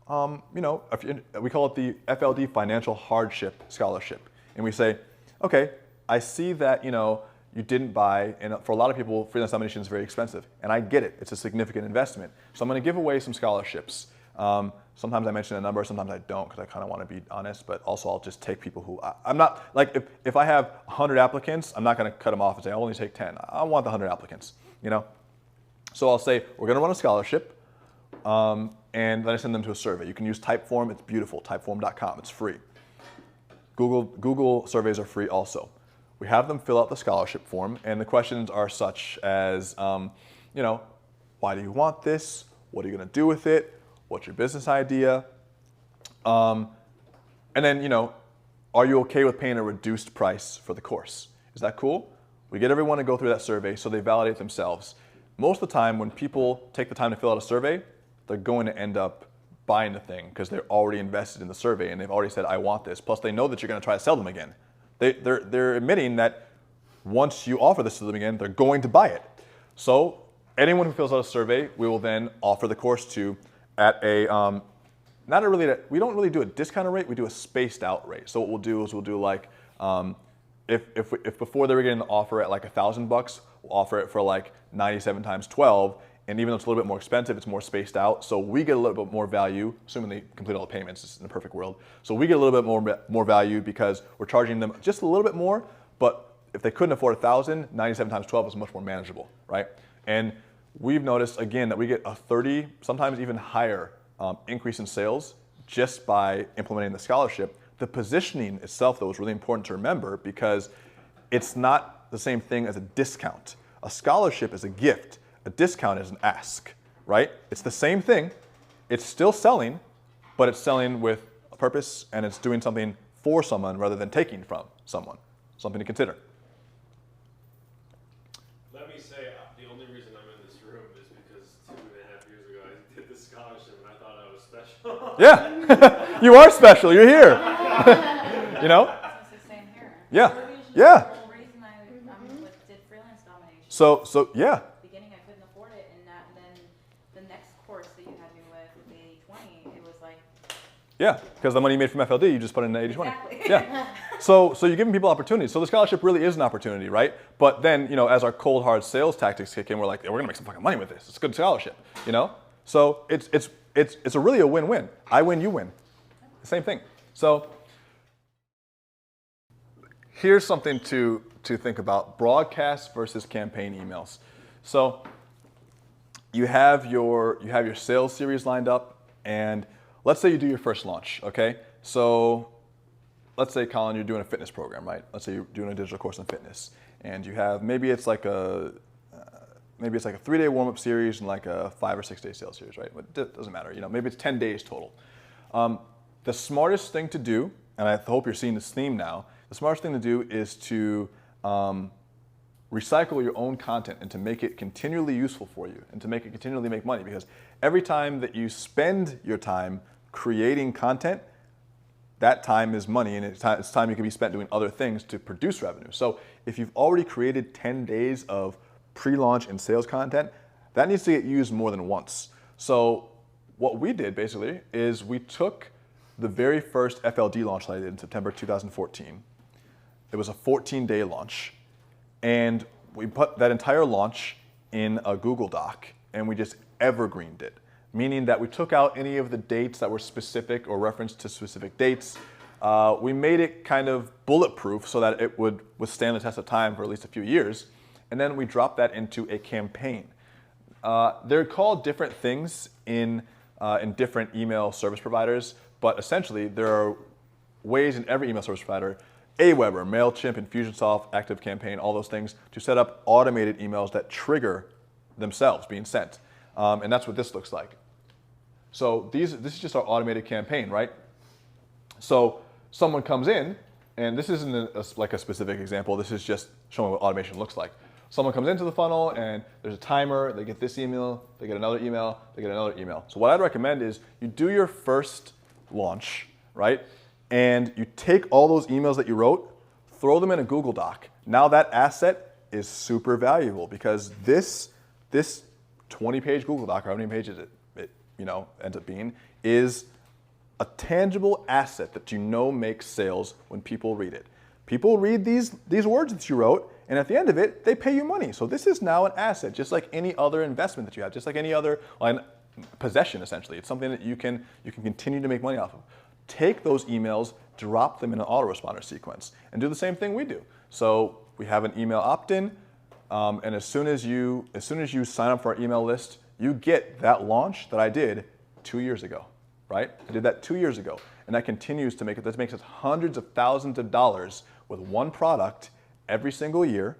we call it the FLD Financial Hardship Scholarship. And we say, okay, I see that, you didn't buy, and for a lot of people, freelance domination is very expensive. And I get it, it's a significant investment. So I'm gonna give away some scholarships. Sometimes I mention a number, sometimes I don't, because I kind of want to be honest, but also I'll just take people who, I'm not, like if I have 100 applicants, I'm not gonna cut them off and say, I'll only take 10. I want the 100 applicants, So I'll say, we're gonna run a scholarship, and then I send them to a survey. You can use Typeform, it's beautiful, typeform.com, it's free. Google surveys are free also. We have them fill out the scholarship form, and the questions are such as, why do you want this? What are you gonna do with it? What's your business idea? And then, are you okay with paying a reduced price for the course? Is that cool? We get everyone to go through that survey so they validate themselves. Most of the time when people take the time to fill out a survey, they're going to end up buying the thing because they're already invested in the survey and they've already said, I want this. Plus they know that you're gonna try to sell them again. They're admitting that once you offer this to them again, they're going to buy it. So anyone who fills out a survey, we will then offer the course to at a, we don't really do a discounted rate, we do a spaced out rate. So what we'll do is we'll do like, if before they were getting the offer at like $1,000, we'll offer it for like 97 times 12. And even though it's a little bit more expensive, it's more spaced out. So we get a little bit more value, assuming they complete all the payments, it's in a perfect world. So we get a little bit more value because we're charging them just a little bit more, but if they couldn't afford 1,000, 97 times 12 is much more manageable, right? And we've noticed, again, that we get a 30, sometimes even higher increase in sales just by implementing the scholarship. The positioning itself, though, is really important to remember because it's not the same thing as a discount. A scholarship is a gift. A discount is an ask, right? It's the same thing. It's still selling, but it's selling with a purpose and it's doing something for someone rather than taking from someone. Something to consider. Let me say, the only reason I'm in this room is because 2.5 years ago I did this scholarship and I thought I was special. Yeah, you are special. You're here. It's the same here. Yeah. The whole reason I did freelance domination. So yeah. Beginning I couldn't afford it, and then the next course that you had me with the 80/20, it was like. Yeah, because the money you made from FLD, you just put in the 80/20. Exactly. Yeah. So you're giving people opportunities. So the scholarship really is an opportunity, right? But then, as our cold hard sales tactics kick in, we're like, we're gonna make some fucking money with this. It's a good scholarship, So it's really a win-win. I win, you win. Same thing. So here's something to think about: broadcast versus campaign emails. So you have your sales series lined up, and let's say you do your first launch. Okay, so let's say, Colin, you're doing a fitness program, right? Let's say you're doing a digital course on fitness, and you have maybe it's like a 3-day warm-up series and like a 5 or 6 day sales series, right? But it doesn't matter. Maybe it's 10 days total. The smartest thing to do, and I hope you're seeing this theme now, the smartest thing to do is to recycle your own content and to make it continually useful for you and to make it continually make money, because every time that you spend your time creating content, that time is money, and it's time you can be spent doing other things to produce revenue. So if you've already created 10 days of pre-launch and sales content, that needs to get used more than once. So what we did basically is we took the very first FLD launch that I did in September 2014. It was a 14-day launch, and we put that entire launch in a Google Doc, and we just evergreened it, meaning that we took out any of the dates that were specific or referenced to specific dates. We made it kind of bulletproof so that it would withstand the test of time for at least a few years, and then we dropped that into a campaign. They're called different things in different email service providers, but essentially there are ways in every email service provider, Aweber, MailChimp, Infusionsoft, ActiveCampaign, all those things, to set up automated emails that trigger themselves being sent. And that's what this looks like. So this is just our automated campaign, right? So someone comes in, and this isn't like a specific example, this is just showing what automation looks like. Someone comes into the funnel and there's a timer, they get this email, they get another email, they get another email. So what I'd recommend is you do your first launch, right? And you take all those emails that you wrote, throw them in a Google Doc. Now that asset is super valuable because this 20-page Google Doc, or how many pages it ends up being, is a tangible asset that you know makes sales when people read it. People read these words that you wrote, and at the end of it, they pay you money. So this is now an asset, just like any other investment that you have, just like any other possession, essentially. It's something that you can continue to make money off of. Take those emails, drop them in an autoresponder sequence, and do the same thing we do. So we have an email opt-in, and as soon as you sign up for our email list, you get that launch that I did 2 years ago, right? I did that 2 years ago, and that continues to make it. That makes us hundreds of thousands of dollars with one product every single year,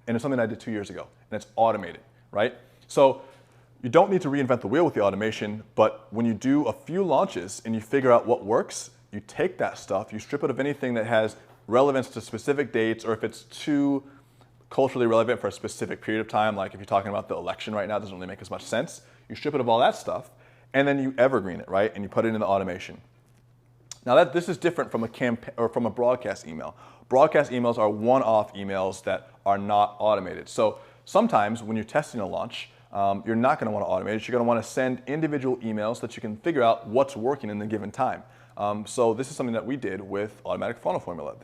and it's something I did 2 years ago, and it's automated, right? So you don't need to reinvent the wheel with the automation, but when you do a few launches and you figure out what works, you take that stuff, you strip it of anything that has relevance to specific dates, or if it's too culturally relevant for a specific period of time, like if you're talking about the election right now, it doesn't really make as much sense. You strip it of all that stuff, and then you evergreen it, right? And you put it in the automation. Now this is different from a campaign or from a broadcast email. Broadcast emails are one-off emails that are not automated. So sometimes when you're testing a launch, you're not going to want to automate it. You're going to want to send individual emails so that you can figure out what's working in the given time. So this is something that we did with Automatic Funnel Formula.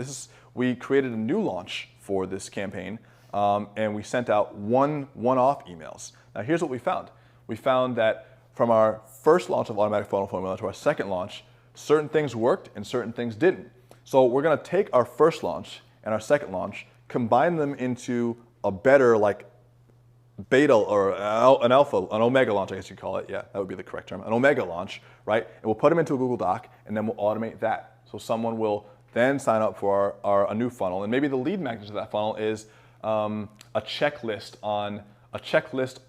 We created a new launch for this campaign, and we sent out one-off emails. Now here's what we found. We found that from our first launch of Automatic Funnel Formula to our second launch, certain things worked and certain things didn't. So we're going to take our first launch and our second launch, combine them into a better beta or an alpha, an omega launch, I guess you'd call it. Yeah, that would be the correct term. An omega launch, right? And we'll put them into a Google Doc, and then we'll automate that. So someone will then sign up for a new funnel, and maybe the lead magnet to that funnel is a checklist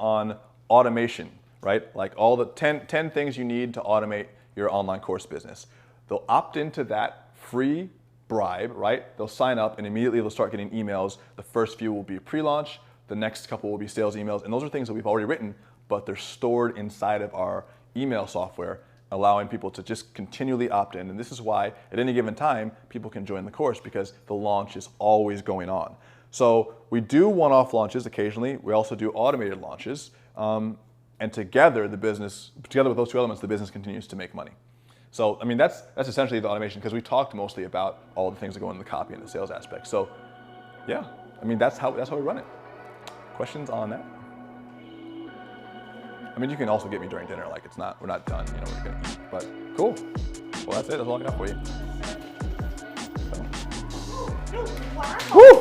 on automation, right? Like all the 10 things you need to automate your online course business. They'll opt into that free bribe, right? They'll sign up, and immediately they'll start getting emails. The first few will be pre-launch. The next couple will be sales emails, and those are things that we've already written, but they're stored inside of our email software, allowing people to just continually opt in. And this is why at any given time, people can join the course, because the launch is always going on. So we do one-off launches occasionally. We also do automated launches. And together with those two elements, the business continues to make money. So, I mean, that's essentially the automation, because we talked mostly about all the things that go into the copy and the sales aspect. So, yeah, I mean, that's how we run it. Questions on that? I mean, you can also get me during dinner. Like, we're not done. We're gonna eat. But cool. Well, that's it. That's all I got for you. So. Wow. Woo!